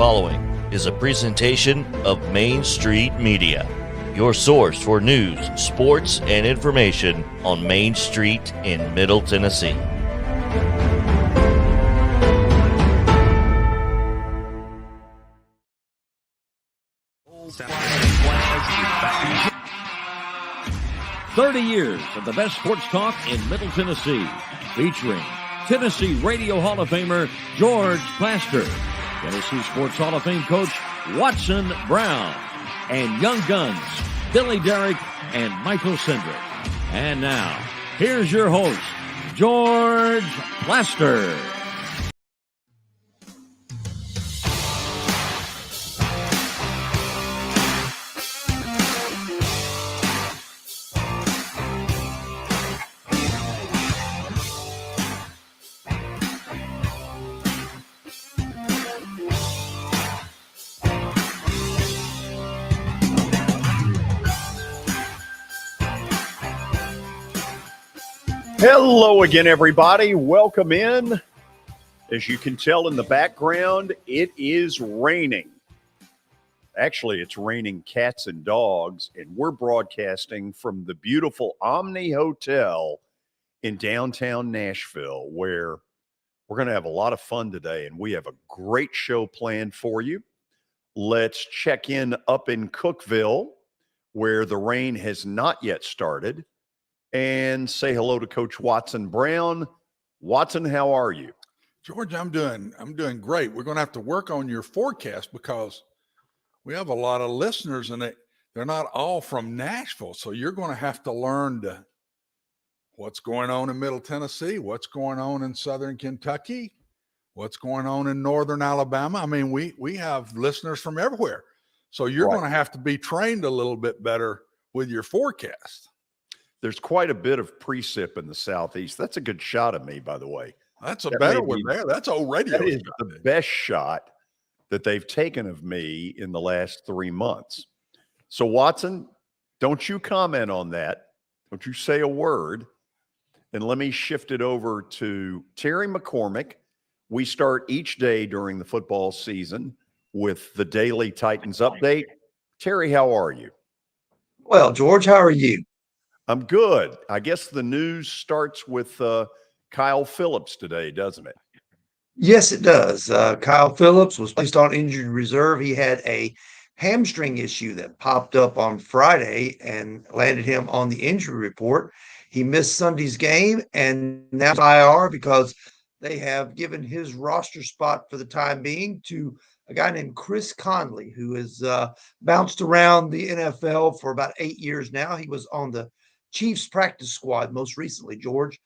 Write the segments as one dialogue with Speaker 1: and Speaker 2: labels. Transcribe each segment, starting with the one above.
Speaker 1: following is a presentation of Main Street Media, your source for news, sports, and information on Main Street in Middle Tennessee.
Speaker 2: Flags. 30 years of the best sports talk in Middle Tennessee, featuring Tennessee Radio Hall of Famer George Plaster, Tennessee Sports Hall of Fame coach Watson Brown, and young guns Billy Derrick and Michael Sindrick. And now, here's your host, George Plaster.
Speaker 3: Hello again, everybody. Welcome in. As you can tell in the background, it is raining. Actually, it's raining cats and dogs, and we're broadcasting from the beautiful Omni Hotel in downtown Nashville, where we're going to have a lot of fun today, and we have a great show planned for you. Let's check in up in Cookeville, where the rain has not yet started, and say hello to Coach Watson Brown. Watson, how are you?
Speaker 4: George, I'm doing great. We're going to have to work on your forecast because we have a lot of listeners and they're not all from Nashville. So you're going to have to learn what's going on in Middle Tennessee, what's going on in Southern Kentucky, what's going on in Northern Alabama. I mean, we have listeners from everywhere. So you're going to have to be trained a little bit better with your forecast.
Speaker 3: There's quite a bit of precip in the Southeast. That's a good shot of me, by the way.
Speaker 4: That's a better one there. That's old radio.
Speaker 3: That is the best shot that they've taken of me in the last 3 months. So, Watson, don't you comment on that. Don't you say a word. And let me shift it over to Terry McCormick. We start each day during the football season with the Daily Titans Update. Terry, how are you?
Speaker 5: Well, George, how are you?
Speaker 3: I'm good. I guess the news starts with Kyle Phillips today, doesn't it?
Speaker 5: Yes, it does. Kyle Phillips was placed on injured reserve. He had a hamstring issue that popped up on Friday and landed him on the injury report. He missed Sunday's game and now IR because they have given his roster spot for the time being to a guy named Chris Conley, who has bounced around the NFL for about 8 years now. He was on the Chiefs practice squad most recently, George.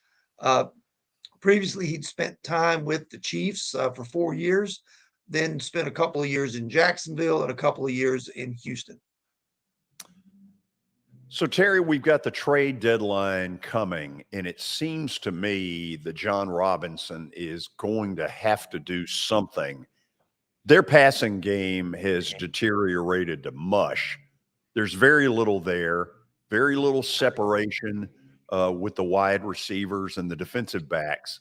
Speaker 5: Previously, he'd spent time with the Chiefs for 4 years, then spent a couple of years in Jacksonville and a couple of years in Houston.
Speaker 3: So, Terry, we've got the trade deadline coming, and it seems to me that John Robinson is going to have to do something. Their passing game has deteriorated to mush. There's very little there. Very little separation with the wide receivers and the defensive backs.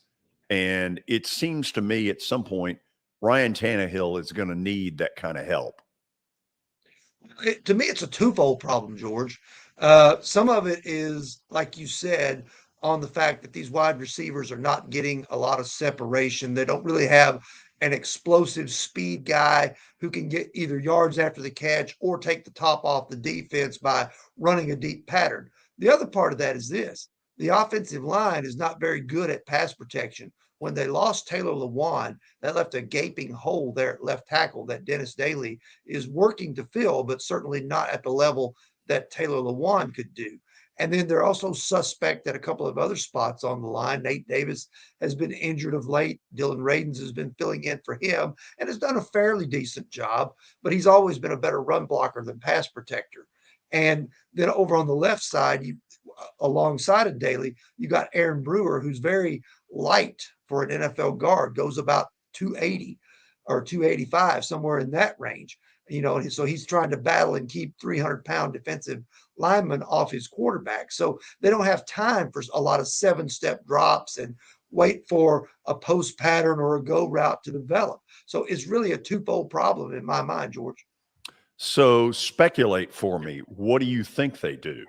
Speaker 3: And it seems to me at some point, Ryan Tannehill is going to need that kind of help.
Speaker 5: To me, it's a twofold problem, George. Some of it is, like you said, on the fact that these wide receivers are not getting a lot of separation. They don't really have an explosive speed guy who can get either yards after the catch or take the top off the defense by running a deep pattern. The other part of that is this. The offensive line is not very good at pass protection. When they lost Taylor Lewan, that left a gaping hole there at left tackle that Dennis Daly is working to fill, but certainly not at the level that Taylor Lewan could do. And then they're also suspect at a couple of other spots on the line. Nate Davis has been injured of late. Dylan Radins has been filling in for him and has done a fairly decent job, but he's always been a better run blocker than pass protector. And then over on the left side, alongside of Daly, you got Aaron Brewer, who's very light for an NFL guard, goes about 280 or 285, somewhere in that range. You know, so he's trying to battle and keep 300-pound defensive linemen off his quarterback. So they don't have time for a lot of 7-step drops and wait for a post pattern or a go route to develop. So it's really a twofold problem in my mind, George.
Speaker 3: So speculate for me. What do you think they do?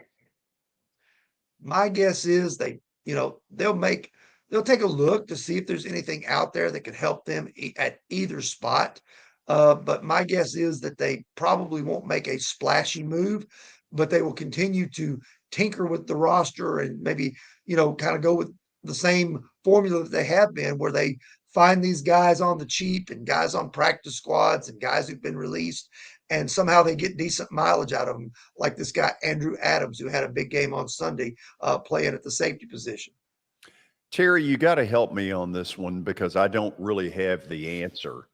Speaker 5: My guess is they'll take a look to see if there's anything out there that could help them at either spot. But my guess is that they probably won't make a splashy move, but they will continue to tinker with the roster and maybe, kind of go with the same formula that they have been, where they find these guys on the cheap and guys on practice squads and guys who've been released, and somehow they get decent mileage out of them, like this guy, Andrew Adams, who had a big game on Sunday playing at the safety position.
Speaker 3: Terry, you got to help me on this one because I don't really have the answer.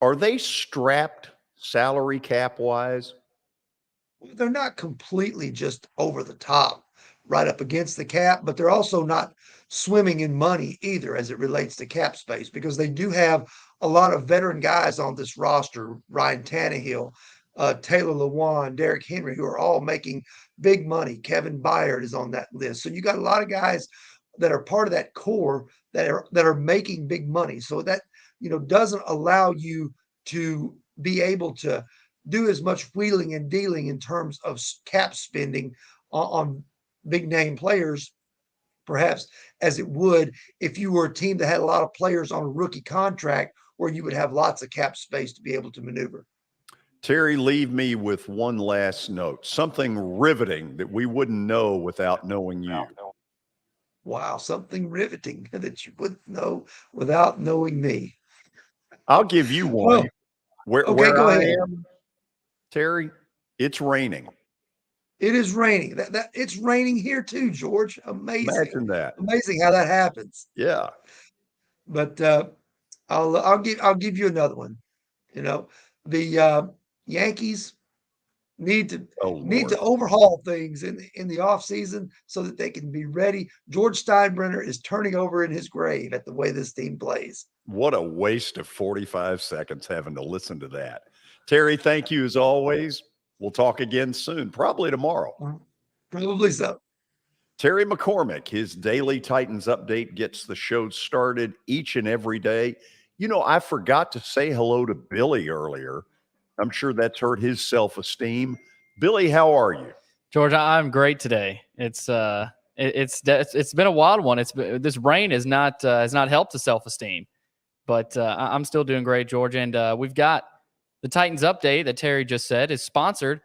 Speaker 3: Are they strapped salary cap wise?
Speaker 5: They're not completely just over the top, right up against the cap, but they're also not swimming in money either as it relates to cap space, because they do have a lot of veteran guys on this roster, Ryan Tannehill, Taylor Lewan, Derrick Henry, who are all making big money. Kevin Byard is on that list. So you got a lot of guys that are part of that core that are making big money. So that, doesn't allow you to be able to do as much wheeling and dealing in terms of cap spending on big name players, perhaps, as it would if you were a team that had a lot of players on a rookie contract, where you would have lots of cap space to be able to maneuver.
Speaker 3: Terry, leave me with one last note, something riveting that we wouldn't know without knowing you.
Speaker 5: Wow, something riveting that you wouldn't know without knowing me.
Speaker 3: I'll give you one. Where
Speaker 5: go
Speaker 3: I
Speaker 5: ahead.
Speaker 3: am, Terry, it's raining.
Speaker 5: It is raining. That it's raining here too, George. Amazing.
Speaker 3: Imagine that.
Speaker 5: Amazing how that happens.
Speaker 3: Yeah.
Speaker 5: But I'll give you another one. The Yankees need to overhaul things in the off season so that they can be ready. George Steinbrenner is turning over in his grave at the way this team plays.
Speaker 3: What a waste of 45 seconds having to listen to that. Terry, thank you as always. We'll talk again soon, probably tomorrow.
Speaker 5: Probably so.
Speaker 3: Terry McCormick, his daily Titans update gets the show started each and every day. I forgot to say hello to Billy earlier. I'm sure that's hurt his self-esteem. Billy, how are you?
Speaker 6: George, I'm great today. It's been a wild one. This rain has not helped the self-esteem, but I'm still doing great, George. And we've got the Titans update that Terry just said is sponsored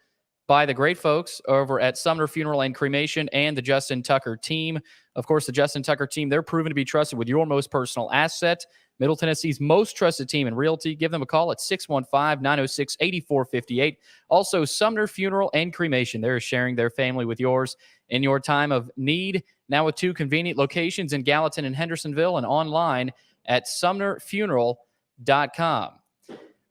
Speaker 6: by the great folks over at Sumner Funeral and Cremation and the Justin Tucker team. Of course, the Justin Tucker team, they're proven to be trusted with your most personal asset. Middle Tennessee's most trusted team in realty. Give them a call at 615-906-8458. Also, Sumner Funeral and Cremation. They're sharing their family with yours in your time of need. Now with 2 convenient locations in Gallatin and Hendersonville, and online at sumnerfuneral.com.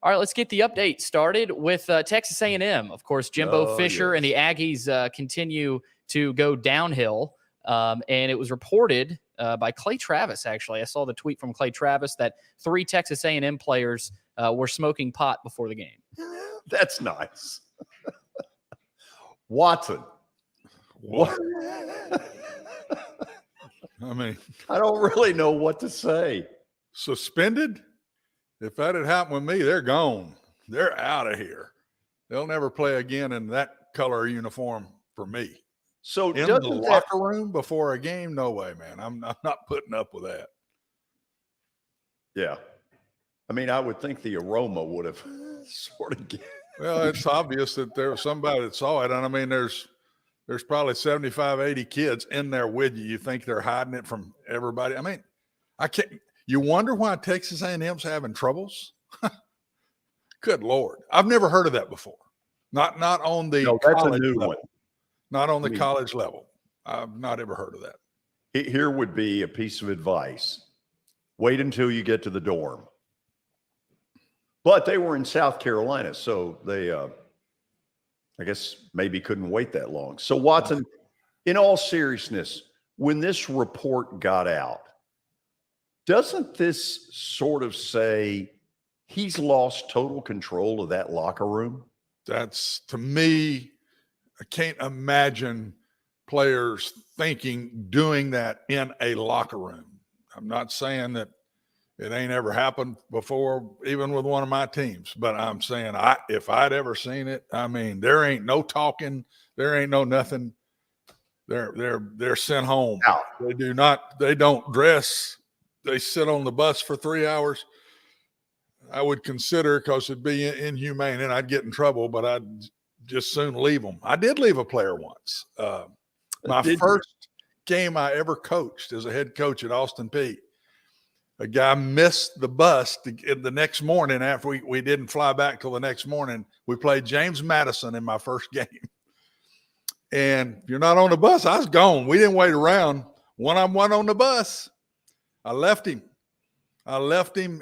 Speaker 6: All right, let's get the update started with Texas A&M. Of course, Jimbo Fisher and the Aggies continue to go downhill. And it was reported by Clay Travis, actually. I saw the tweet from Clay Travis that 3 Texas A&M players were smoking pot before the game.
Speaker 3: That's nice. Watson. What?
Speaker 4: I mean,
Speaker 3: I don't really know what to say.
Speaker 4: Suspended? If that had happened with me, they're gone. They're out of here. They'll never play again in that color uniform for me.
Speaker 3: So
Speaker 4: in the locker room before a game, no way, man. I'm not putting up with that.
Speaker 3: Yeah. I mean, I would think the aroma would have sort of
Speaker 4: well, it's obvious that there was somebody that saw it. And I mean, there's probably 75, 80 kids in there with you. You think they're hiding it from everybody. I mean, you wonder why Texas A&M's having troubles? Good Lord. I've never heard of that before. Not on the
Speaker 3: that's
Speaker 4: college
Speaker 3: a new
Speaker 4: level.
Speaker 3: one.
Speaker 4: Not on the college level. I've not ever heard of that.
Speaker 3: Here would be a piece of advice. Wait until you get to the dorm. But they were in South Carolina, so they, I guess, maybe couldn't wait that long. So, Watson, in all seriousness, when this report got out, doesn't this sort of say he's lost total control of that locker room?
Speaker 4: That's, to me, I can't imagine players doing that in a locker room. I'm not saying that it ain't ever happened before, even with one of my teams. But I'm saying if I'd ever seen it, I mean, there ain't no talking, there ain't no nothing. They're sent home.
Speaker 3: Out.
Speaker 4: They don't dress. They sit on the bus for 3 hours. I would consider, because it'd be inhumane and I'd get in trouble, but I'd just soon leave them. I did leave a player once. My first game I ever coached as a head coach at Austin Peay. A guy missed the bus the next morning after we didn't fly back till the next morning. We played James Madison in my first game. And if you're not on the bus, I was gone. We didn't wait around. One-on-one on the bus. I left him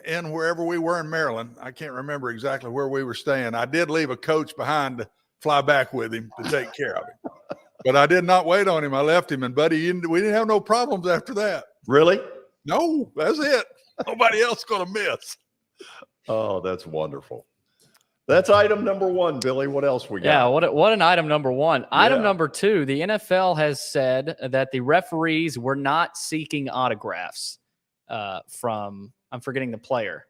Speaker 4: in wherever we were in Maryland. I can't remember exactly where we were staying. I did leave a coach behind to fly back with him to take care of him. But I did not wait on him. I left him. And, buddy, we didn't have no problems after that.
Speaker 3: Really?
Speaker 4: No, that's it. Nobody else going to miss.
Speaker 3: Oh, that's wonderful. That's item number one, Billy. What else we got?
Speaker 6: Yeah, what an item number one. Item number two, the NFL has said that the referees were not seeking autographs from, I'm forgetting the player,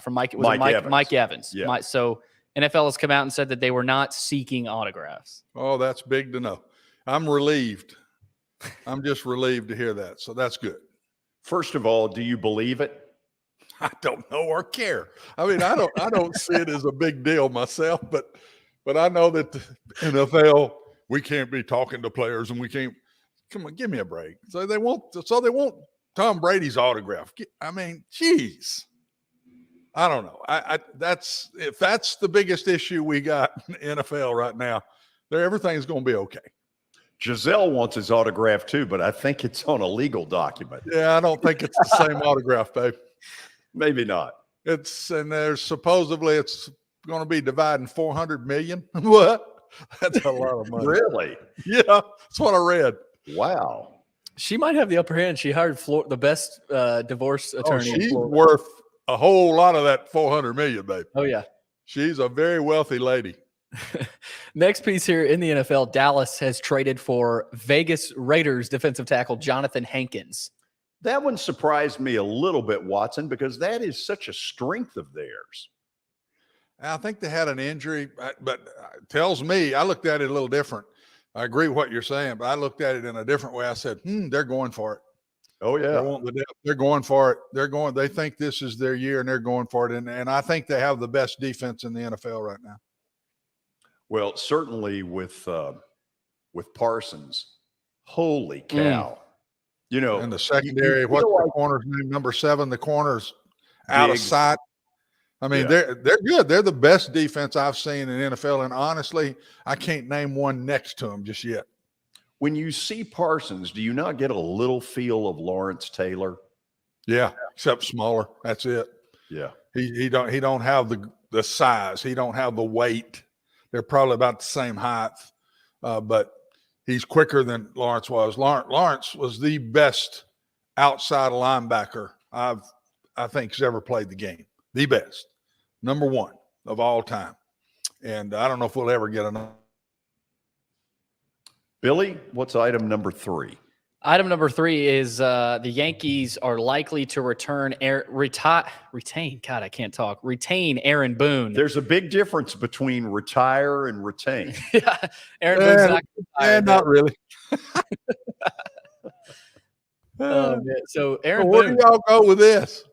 Speaker 6: from Mike Evans.
Speaker 3: Yeah.
Speaker 6: So NFL has come out and said that they were not seeking autographs.
Speaker 4: Oh, that's big to know. I'm relieved. I'm just relieved to hear that. So that's good.
Speaker 3: First of all, do you believe it?
Speaker 4: I don't know or care. I mean, I don't see it as a big deal myself, but I know that the NFL, we can't be talking to players and we can't. Come on, give me a break. So they want Tom Brady's autograph. I mean, geez. I don't know. If that's the biggest issue we got in the NFL right now, everything's going to be okay.
Speaker 3: Giselle wants his autograph too, but I think it's on a legal document.
Speaker 4: Yeah, I don't think it's the same autograph, babe.
Speaker 3: Maybe not.
Speaker 4: There's supposedly it's going to be dividing $400 million. What? That's a lot of money.
Speaker 3: Really?
Speaker 4: Yeah, that's what I read.
Speaker 3: Wow.
Speaker 6: She might have the upper hand. She hired the best divorce attorney.
Speaker 4: She's worth a whole lot of that $400 million, babe.
Speaker 6: Oh, yeah.
Speaker 4: She's a very wealthy lady.
Speaker 6: Next piece here in the NFL, Dallas has traded for Vegas Raiders defensive tackle Jonathan Hankins.
Speaker 3: That one surprised me a little bit, Watson, because that is such a strength of theirs.
Speaker 4: I think they had an injury, but it tells me, I looked at it a little different. I agree with what you're saying, but I looked at it in a different way. I said, they're going for it.
Speaker 3: Oh, yeah.
Speaker 4: They're going for it. They think this is their year and they're going for it. And I think they have the best defense in the NFL right now.
Speaker 3: Well, certainly with Parsons, holy cow. You know,
Speaker 4: and the secondary, what's the corner's name? Number 7, the corner's out of sight. I mean, they're good. They're the best defense I've seen in NFL. And honestly, I can't name one next to them just yet.
Speaker 3: When you see Parsons, do you not get a little feel of Lawrence Taylor?
Speaker 4: Yeah, except smaller. That's it.
Speaker 3: Yeah.
Speaker 4: He don't have the size. He don't have the weight. They're probably about the same height, but he's quicker than Lawrence was. Lawrence was the best outside linebacker I think has ever played the game. The best, number 1 of all time. And I don't know if we'll ever get another.
Speaker 3: Billy, what's item number 3?
Speaker 6: Item number 3 is the Yankees are likely to retain Aaron Boone.
Speaker 3: There's a big difference between retire and retain.
Speaker 6: Yeah, Aaron Boone's not retired.
Speaker 4: Not really.
Speaker 6: So Aaron
Speaker 4: Where
Speaker 6: Boone.
Speaker 4: do y'all go with this?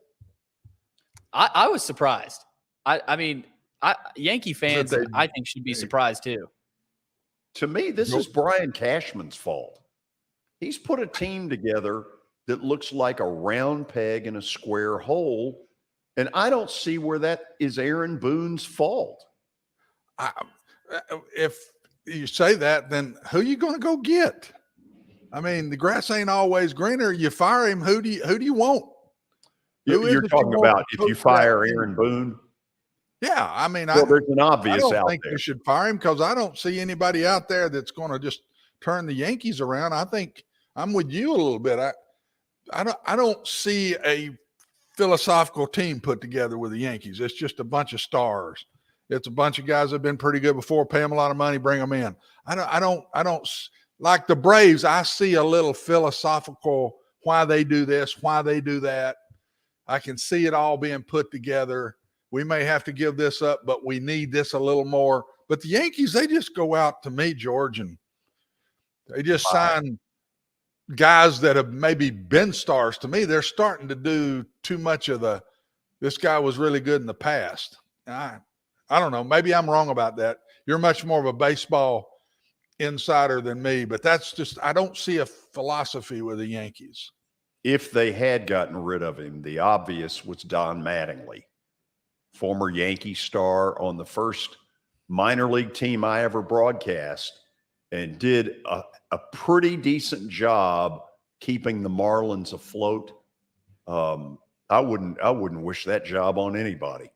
Speaker 6: I was surprised. I mean, Yankee fans, I think, should be surprised too.
Speaker 3: To me, this is Brian Cashman's fault. He's put a team together that looks like a round peg in a square hole, and I don't see where that is Aaron Boone's fault.
Speaker 4: If you say that, then who are you going to go get? I mean, the grass ain't always greener. You fire him, who do you want?
Speaker 3: You're talking about if you fire Aaron Boone?
Speaker 4: Yeah, I mean,
Speaker 3: there's an obvious
Speaker 4: I don't
Speaker 3: out
Speaker 4: think
Speaker 3: there.
Speaker 4: you should fire him because I don't see anybody out there that's going to just turn the Yankees around. I think I'm with you a little bit. I don't see a philosophical team put together with the Yankees. It's just a bunch of stars. It's a bunch of guys that have been pretty good before. Pay them a lot of money, bring them in. I don't like the Braves. I see a little philosophical why they do this, why they do that. I can see it all being put together. We may have to give this up, but we need this a little more. But the Yankees, they just go out to me, George, and they just sign guys that have maybe been stars. To me, they're starting to do too much of this guy was really good in the past. I don't know. Maybe I'm wrong about that. You're much more of a baseball insider than me, but that's just, I don't see a philosophy with the Yankees.
Speaker 3: If they had gotten rid of him, the obvious was Don Mattingly, former Yankee star on the first minor league team I ever broadcast, and did a pretty decent job keeping the Marlins afloat. I wouldn't wish that job on anybody.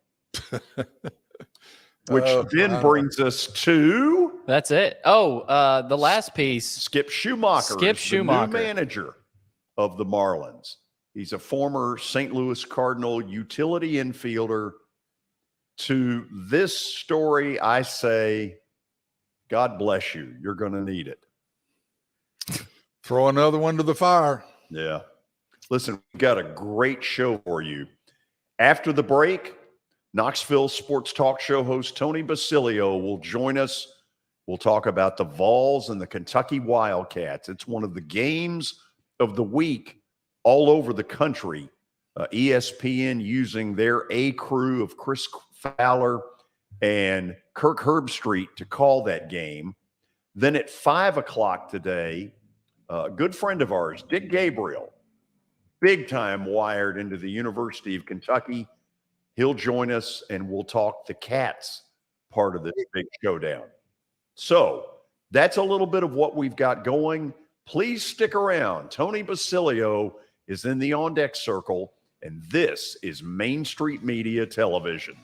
Speaker 3: Which then brings us to...
Speaker 6: That's it. Oh, the last piece.
Speaker 3: Skip Schumacher.
Speaker 6: Skip Schumacher.
Speaker 3: The new manager of the Marlins. He's a former St. Louis Cardinal utility infielder. To this story, I say, God bless you. You're going to need it.
Speaker 4: Throw another one to the fire.
Speaker 3: Yeah. Listen, we've got a great show for you. After the break, Knoxville sports talk show host Tony Basilio will join us. We'll talk about the Vols and the Kentucky Wildcats. It's one of the games of the week all over the country. ESPN using their A crew of Chris Fowler and Kirk Herbstreit to call that game. Then at 5 o'clock today, a good friend of ours, Dick Gabriel, big time wired into the University of Kentucky. He'll join us and we'll talk the Cats part of this big showdown. So that's a little bit of what we've got going. Please stick around. Tony Basilio is in the On Deck Circle, and this is Main Street Media Television.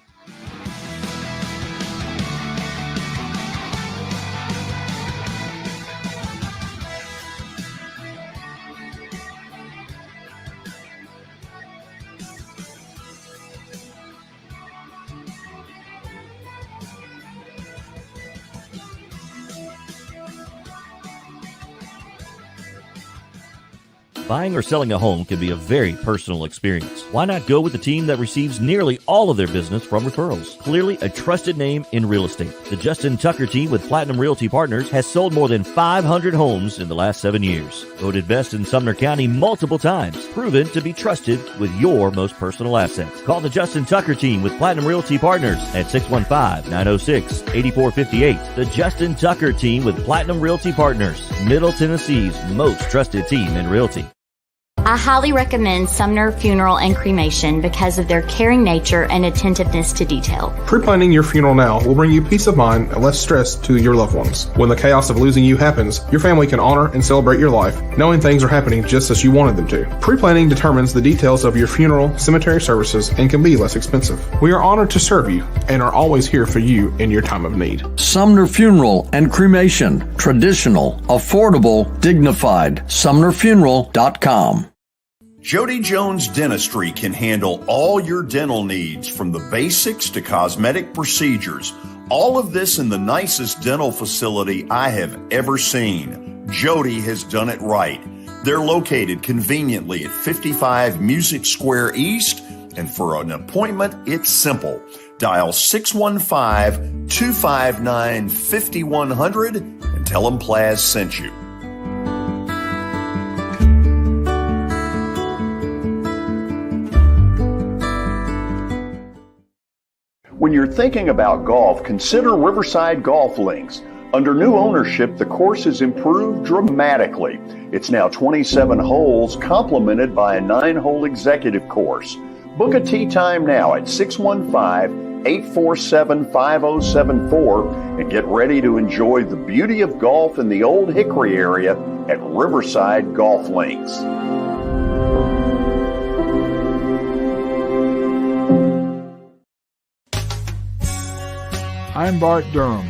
Speaker 1: Buying or selling a home can be a very personal experience. Why not go with the team that receives nearly all of their business from referrals? Clearly a trusted name in real estate. The Justin Tucker team with Platinum Realty Partners has sold more than 500 homes in the last 7 years. Voted best in Sumner County multiple times. Proven to be trusted with your most personal assets. Call the Justin Tucker team with Platinum Realty Partners at 615-906-8458. The Justin Tucker team with Platinum Realty Partners, Middle Tennessee's most trusted team in realty.
Speaker 7: I highly recommend Sumner Funeral and Cremation because of their caring nature and attentiveness to detail.
Speaker 8: Pre-planning your funeral now will bring you peace of mind and less stress to your loved ones. When the chaos of losing you happens, your family can honor and celebrate your life, knowing things are happening just as you wanted them to. Pre-planning determines the details of your funeral, cemetery services, and can be less expensive. We are honored to serve you and are always here for you in your time of need.
Speaker 9: Sumner Funeral and Cremation. Traditional, affordable, dignified. SumnerFuneral.com.
Speaker 3: Jody Jones Dentistry can handle all your dental needs, from the basics to cosmetic procedures. All of this in the nicest dental facility I have ever seen. Jody has done it right. They're located conveniently at 55 Music Square East, and for an appointment, it's simple. Dial 615-259-5100 and tell them Plaz sent you. When you're thinking about golf, consider Riverside Golf Links. Under new ownership, the course has improved dramatically. It's now 27 holes, complemented by a 9-hole executive course. Book a tee time now at 615-847-5074 and get ready to enjoy the beauty of golf in the Old Hickory area at Riverside Golf Links.
Speaker 10: I'm Bart Durham.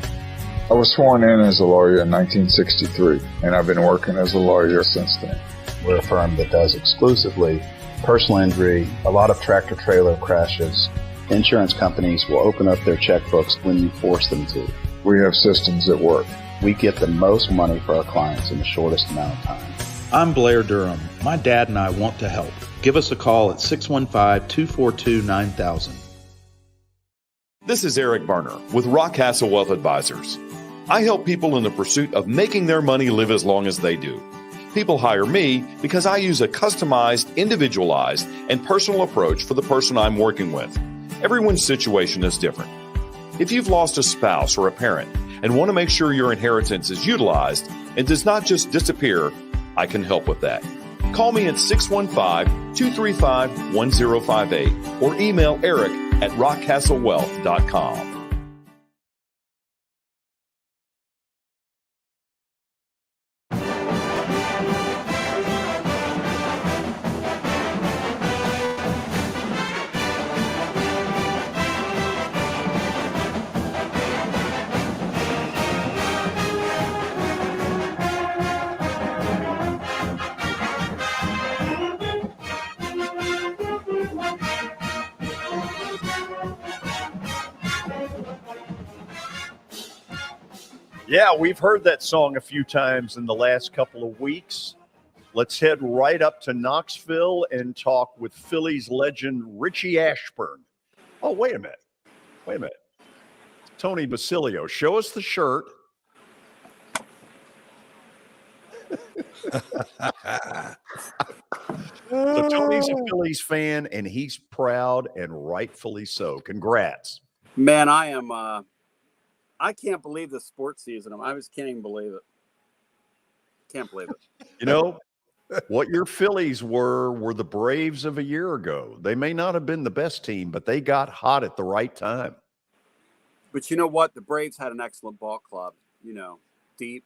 Speaker 11: I was sworn in as a lawyer in 1963, and I've been working as a lawyer since then.
Speaker 12: We're a firm that does exclusively personal injury, a lot of tractor-trailer crashes. Insurance companies will open up their checkbooks when you force them to.
Speaker 11: We have systems that work.
Speaker 12: We get the most money for our clients in the shortest amount of time.
Speaker 10: I'm Blair Durham. My dad and I want to help. Give us a call at 615-242-9000.
Speaker 13: This is Eric Berner with Rockcastle Wealth Advisors. I help people in the pursuit of making their money live as long as they do. People hire me because I use a customized, individualized, and personal approach for the person I'm working with. Everyone's situation is different. If you've lost a spouse or a parent and want to make sure your inheritance is utilized and does not just disappear, I can help with that. Call me at 615-235-1058 or email Eric at rockcastlewealth.com.
Speaker 3: Yeah, we've heard that song a few times in the last couple of weeks. Let's head right up to Knoxville and talk with Phillies legend Richie Ashburn. Oh, wait a minute. Tony Basilio, show us the shirt. So Tony's a Phillies fan, and he's proud, and rightfully so. Congrats.
Speaker 14: Man, I can't believe the sports season. I just can't even believe it. Can't believe it.
Speaker 3: You know, what your Phillies were the Braves of a year ago. They may not have been the best team, but they got hot at the right time.
Speaker 14: But you know what? The Braves had an excellent ball club, deep.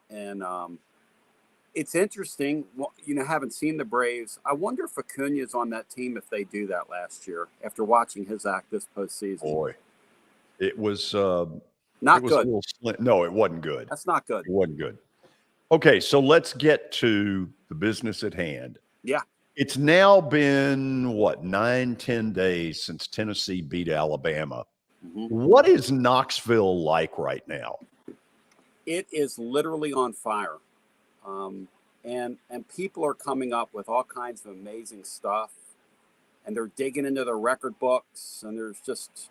Speaker 14: And it's interesting, haven't seen the Braves. I wonder if Acuna's on that team if they do that last year after watching his act this postseason.
Speaker 3: Boy, it was
Speaker 14: not good.
Speaker 3: No, it wasn't good.
Speaker 14: That's not good.
Speaker 3: It wasn't good. Okay, so let's get to the business at hand.
Speaker 14: Yeah.
Speaker 3: It's now been, 9-10 days since Tennessee beat Alabama.
Speaker 14: Mm-hmm.
Speaker 3: What is Knoxville like right now?
Speaker 14: It is literally on fire. And people are coming up with all kinds of amazing stuff. And they're digging into their record books. And there's just,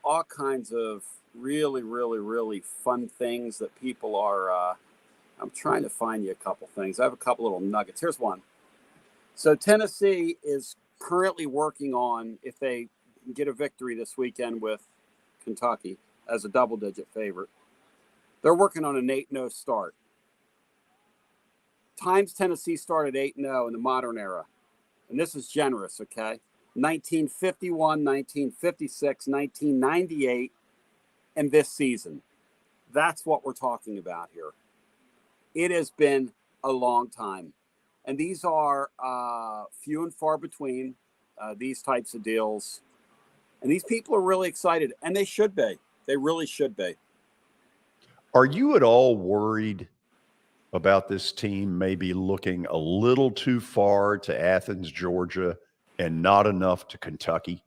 Speaker 14: all kinds of really, really, really fun things that people are I'm trying to find you a couple things. I have a couple little nuggets. Here's one. So Tennessee is currently working on, if they get a victory this weekend with Kentucky as a double-digit favorite, they're working on an 8-0 start. Times Tennessee started 8-0 in the modern era. And this is generous, okay? 1951, 1956, 1998, and this season. That's what we're talking about here. It has been a long time. And these are few and far between, these types of deals. And these people are really excited, and they should be. They really should be.
Speaker 3: Are you at all worried about this team maybe looking a little too far to Athens, Georgia, and not enough to Kentucky?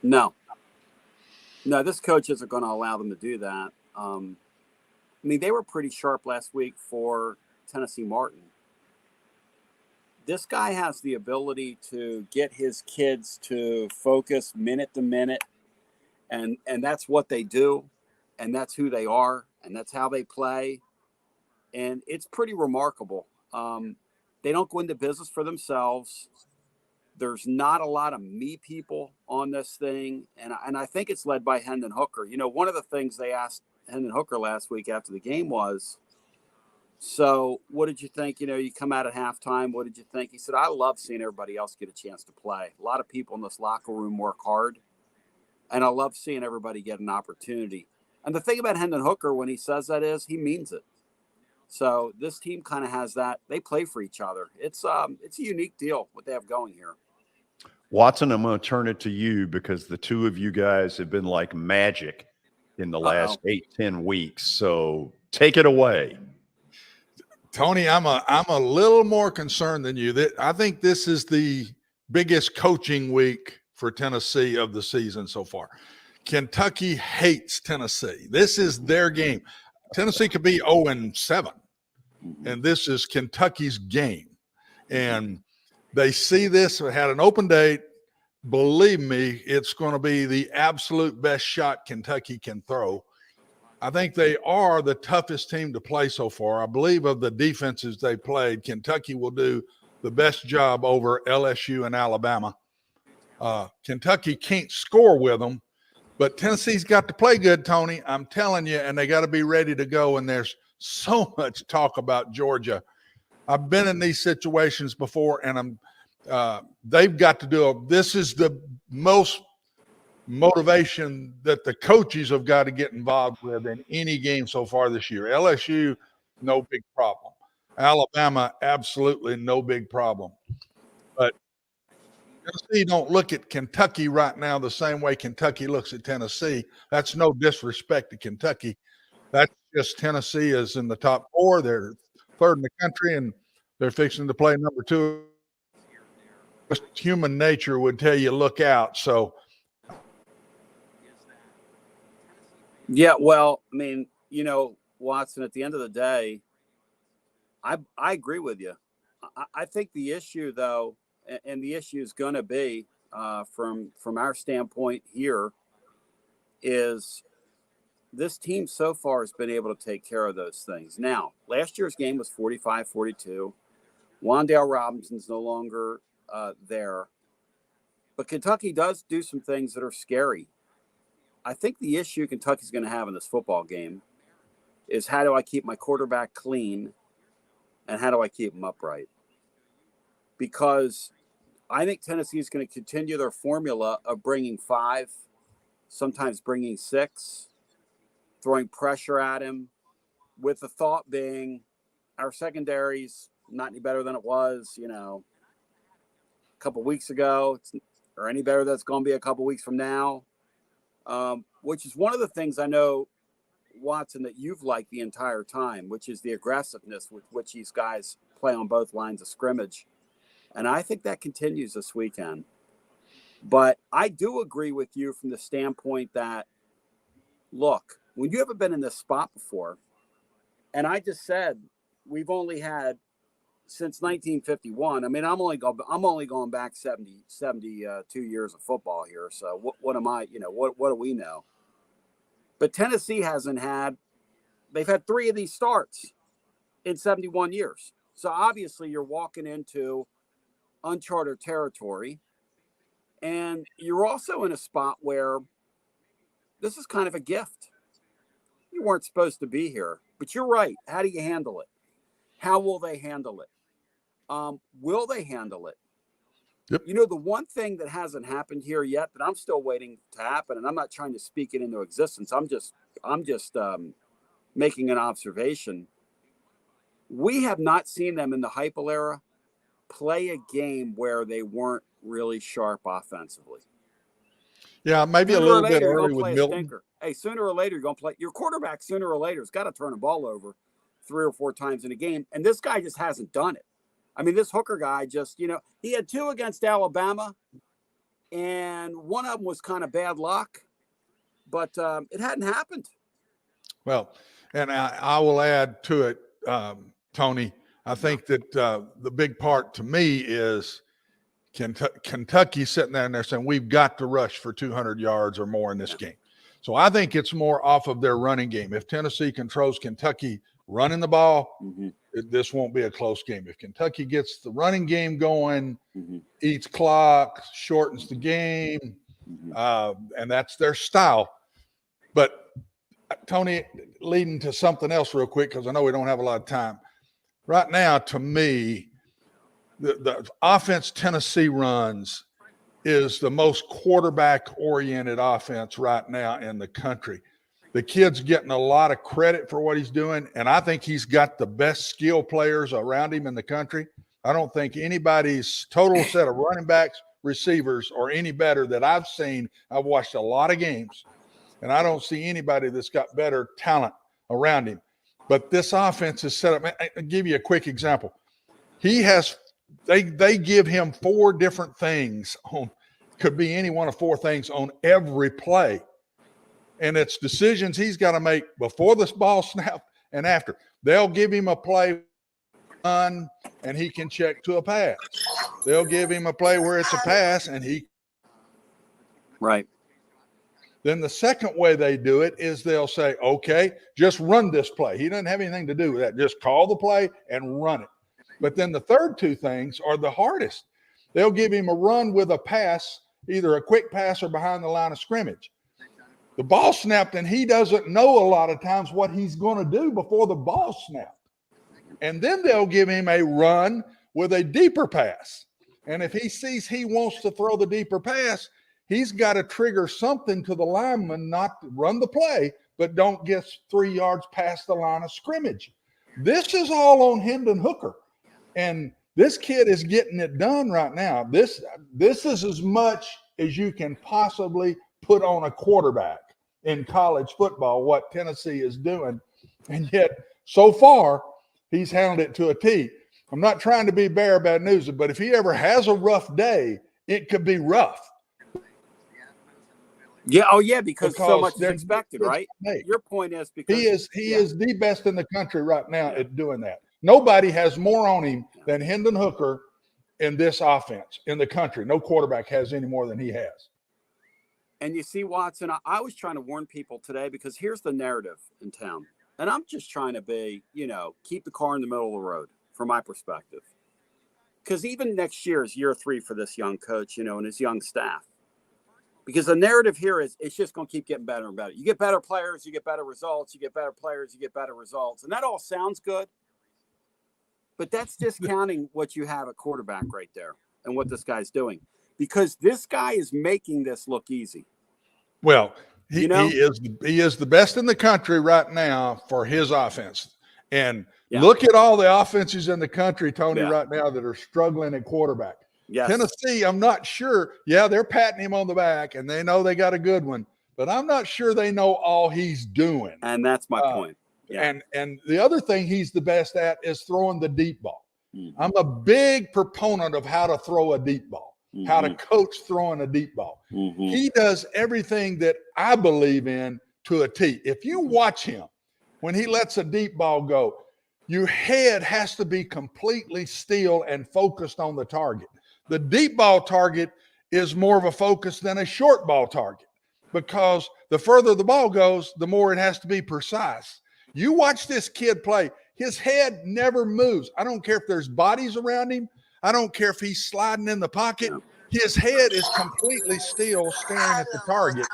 Speaker 14: No, this coach isn't going to allow them to do that. They were pretty sharp last week for Tennessee Martin. This guy has the ability to get his kids to focus minute to minute, and that's what they do, and that's who they are, and that's how they play, and it's pretty remarkable. They don't go into business for themselves. There's not a lot of me people on this thing, and I think it's led by Hendon Hooker. One of the things they asked Hendon Hooker last week after the game was, so what did you think? You come out at halftime. What did you think? He said, I love seeing everybody else get a chance to play. A lot of people in this locker room work hard, and I love seeing everybody get an opportunity. And the thing about Hendon Hooker when he says that is he means it. So this team kind of has that. They play for each other. It's a unique deal what they have going here.
Speaker 3: Watson, I'm going to turn it to you because the two of you guys have been like magic in the last 8-10 weeks. So take it away.
Speaker 4: Tony, I'm a little more concerned than you. I think this is the biggest coaching week for Tennessee of the season so far. Kentucky hates Tennessee. This is their game. Tennessee could be 0-7. and this is Kentucky's game. And they see this, had an open date. Believe me, it's going to be the absolute best shot Kentucky can throw. I think they are the toughest team to play so far. I believe of the defenses they played, Kentucky will do the best job over LSU and Alabama. Kentucky can't score with them, but Tennessee's got to play good, Tony. I'm telling you, and they got to be ready to go. And there's so much talk about Georgia. I've been in these situations before, and they've got to do this is the most motivation that the coaches have got to get involved with in any game so far this year. LSU, no big problem. Alabama, absolutely no big problem. But Tennessee don't look at Kentucky right now the same way Kentucky looks at Tennessee. That's no disrespect to Kentucky. That's just Tennessee is in the top 4. They're third in the country, and they're fixing to play number 2. Just human nature would tell you look out. So,
Speaker 14: yeah, well, I mean, Watson, at the end of the day, I agree with you. I think the issue, though, and the issue is going to be from our standpoint here, is this team so far has been able to take care of those things. Now, last year's game was 45-42. Wan'Dale Robinson's no longer there. But Kentucky does do some things that are scary. I think the issue Kentucky's going to have in this football game is how do I keep my quarterback clean and how do I keep him upright? Because I think Tennessee is going to continue their formula of bringing 5, sometimes bringing 6, throwing pressure at him, with the thought being our secondary's not any better than it was, a couple weeks ago, or any better than it's going to be a couple weeks from now, which is one of the things I know, Watson, that you've liked the entire time, which is the aggressiveness with which these guys play on both lines of scrimmage. And I think that continues this weekend. But I do agree with you from the standpoint that, look, when you haven't been in this spot before, and I just said we've only had since 1951. I mean, I'm only going back 72 years of football here. So what am I? What do we know? But Tennessee hasn't had. They've had 3 of these starts in 71 years. So obviously, you're walking into uncharted territory, and you're also in a spot where this is kind of a gift. You weren't supposed to be here, but you're right. How do you handle it? How will they handle it? Will they handle it?
Speaker 4: Yep.
Speaker 14: The one thing that hasn't happened here yet that I'm still waiting to happen, and I'm not trying to speak it into existence. I'm just making an observation. We have not seen them in the Heupel era play a game where they weren't really sharp offensively.
Speaker 4: Yeah, maybe
Speaker 14: sooner
Speaker 4: a little bit early with Milton.
Speaker 14: Stinker. Hey, sooner or later, you're going to play. Your quarterback, sooner or later, has got to turn the ball over 3 or 4 times in a game. And this guy just hasn't done it. I mean, this Hooker guy just, he had 2 against Alabama, and one of them was kind of bad luck, but it hadn't happened.
Speaker 4: Well, and I will add to it, Tony, I think that the big part to me is Kentucky sitting there and they're saying, we've got to rush for 200 yards or more in this game. So I think it's more off of their running game. If Tennessee controls Kentucky running the ball, this won't be a close game. If Kentucky gets the running game going, eats clock, shortens the game, and that's their style. But, Tony, leading to something else real quick, because I know we don't have a lot of time. Right now, to me, the offense Tennessee runs is the most quarterback-oriented offense right now in the country. The kid's getting a lot of credit for what he's doing, and I think he's got the best skill players around him in the country. I don't think anybody's total set of running backs, receivers, or any better that I've seen. I've watched a lot of games, and I don't see anybody that's got better talent around him. But this offense is set up. I'll give you a quick example. They give him 4 different things on, could be any one of 4 things on every play. And it's decisions he's got to make before this ball snap and after. They'll give him a play run and he can check to a pass. They'll give him a play where it's a pass and he.
Speaker 14: Right.
Speaker 4: Then the second way they do it is they'll say, okay, just run this play. He doesn't have anything to do with that. Just call the play and run it. But then the third two things are the hardest. They'll give him a run with a pass, either a quick pass or behind the line of scrimmage. The ball snapped, and he doesn't know a lot of times what he's going to do before the ball snapped. And then they'll give him a run with a deeper pass. And if he sees he wants to throw the deeper pass, he's got to trigger something to the lineman not to run the play, but don't get 3 yards past the line of scrimmage. This is all on Hendon Hooker. And this kid is getting it done right now. This is as much as you can possibly put on a quarterback in college football, what Tennessee is doing. And yet, so far, he's handled it to a T. I'm not trying to be bearer of bad news, but if he ever has a rough day, it could be rough.
Speaker 14: Yeah. Oh, yeah. Because so much is expected, right? Your point is because
Speaker 4: he is the best in the country right now at doing that. Nobody has more on him than Hendon Hooker in this offense in the country. No quarterback has any more than he has.
Speaker 14: And you see, Watson, I was trying to warn people today because here's the narrative in town. And I'm just trying to be, keep the car in the middle of the road from my perspective. Because even next year is year 3 for this young coach, and his young staff. Because the narrative here is it's just going to keep getting better and better. You get better players, you get better results, you get better players, you get better results. And that all sounds good. But that's discounting what you have at quarterback right there and what this guy's doing. Because this guy is making this look easy.
Speaker 4: Well, he is the best in the country right now for his offense. And look at all the offenses in the country, Tony, right now that are struggling at quarterback.
Speaker 14: Yes.
Speaker 4: Tennessee, I'm not sure. Yeah, they're patting him on the back, and they know they got a good one. But I'm not sure they know all he's doing.
Speaker 14: And that's my point. Yeah.
Speaker 4: And the other thing he's the best at is throwing the deep ball. Mm-hmm. I'm a big proponent of how to throw a deep ball, how to coach throwing a deep ball. Mm-hmm. He does everything that I believe in to a T. If you watch him, when he lets a deep ball go, your head has to be completely still and focused on the target. The deep ball target is more of a focus than a short ball target because the further the ball goes, the more it has to be precise. You watch this kid play, his head never moves. I don't care if there's bodies around him. I don't care if he's sliding in the pocket. His head is completely still staring at the target.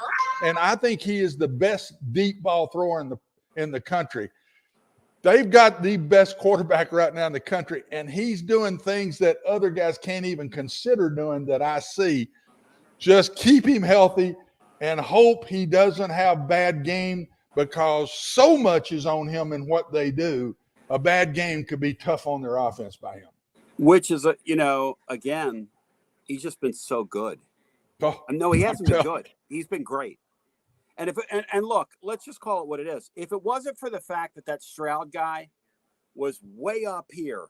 Speaker 4: And I think he is the best deep ball thrower in the country. They've got the best quarterback right now in the country, and he's doing things that other guys can't even consider doing that I see. Just keep him healthy and hope he doesn't have a bad game because so much is on him in what they do. A bad game could be tough on their offense by him.
Speaker 14: Which is, again, he's just been so good.
Speaker 4: Oh,
Speaker 14: no, he hasn't been good. He's been great. And and look, let's just call it what it is. If it wasn't for the fact that Stroud guy was way up here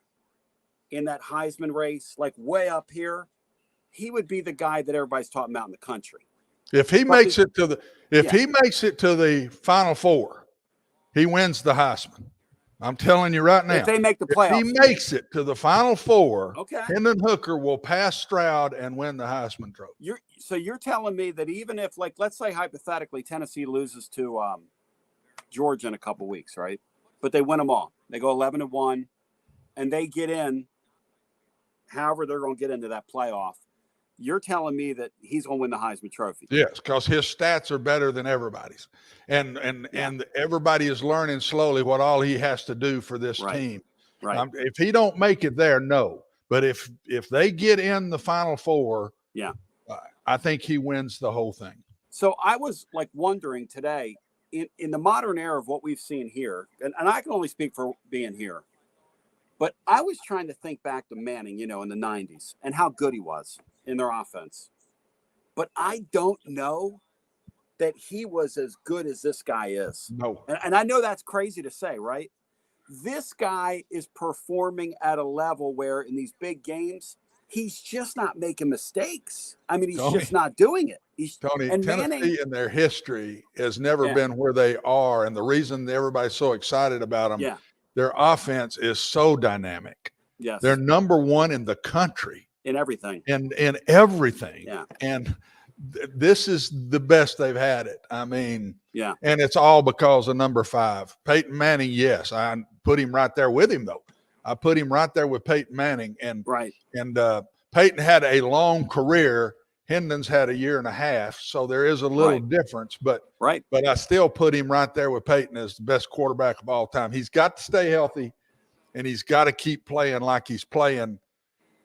Speaker 14: in that Heisman race, like way up here, he would be the guy that everybody's talking about in the country.
Speaker 4: If he makes it to the Final Four, he wins the Heisman. I'm telling you right now.
Speaker 14: If they make the playoffs.
Speaker 4: If he makes it to the Final Four,
Speaker 14: okay,
Speaker 4: Hendon Hooker will pass Stroud and win the Heisman Trophy.
Speaker 14: So you're telling me that even if, like, let's say hypothetically Tennessee loses to Georgia in a couple weeks, right? But they win them all. They go 11-1, and they get in. However, they're going to get into that playoff. You're telling me that he's going to win the Heisman Trophy?
Speaker 4: Yes, because his stats are better than everybody's, and everybody is learning slowly what all he has to do for this team.
Speaker 14: Right.
Speaker 4: If he don't make it there, no. But if they get in the Final Four, I think he wins the whole thing.
Speaker 14: So I was wondering today, in the modern era of what we've seen here, and I can only speak for being here, but I was trying to think back to Manning, in the 90s and how good he was in their offense. But I don't know that he was as good as this guy is.
Speaker 4: No.
Speaker 14: And I know that's crazy to say, right? This guy is performing at a level where in these big games, he's just not making mistakes. I mean, he's just not doing it.
Speaker 4: Tennessee in their history has never been where they are. And the reason everybody's so excited about them, their offense is so dynamic.
Speaker 14: Yes.
Speaker 4: They're number one in the country.
Speaker 14: In everything.
Speaker 4: In everything.
Speaker 14: Yeah.
Speaker 4: And this is the best they've had it. I mean,
Speaker 14: yeah.
Speaker 4: And it's all because of number 5. Peyton Manning, yes. I put him right there with him, though. I put him right there with Peyton Manning. And Peyton had a long career. Hendon's had a year and a half, so there is a little difference. But I still put him right there with Peyton as the best quarterback of all time. He's got to stay healthy, and he's got to keep playing like he's playing.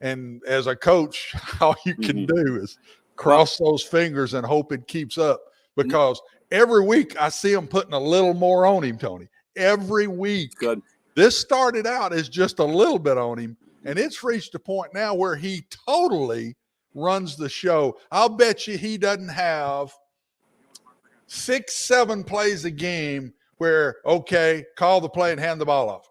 Speaker 4: And as a coach, all you can do is cross those fingers and hope it keeps up, because every week I see him putting a little more on him, Tony. Every week.
Speaker 14: Good.
Speaker 4: This started out as just a little bit on him, and it's reached a point now where he totally runs the show. I'll bet you he doesn't have 6-7 plays a game where, okay, call the play and hand the ball off.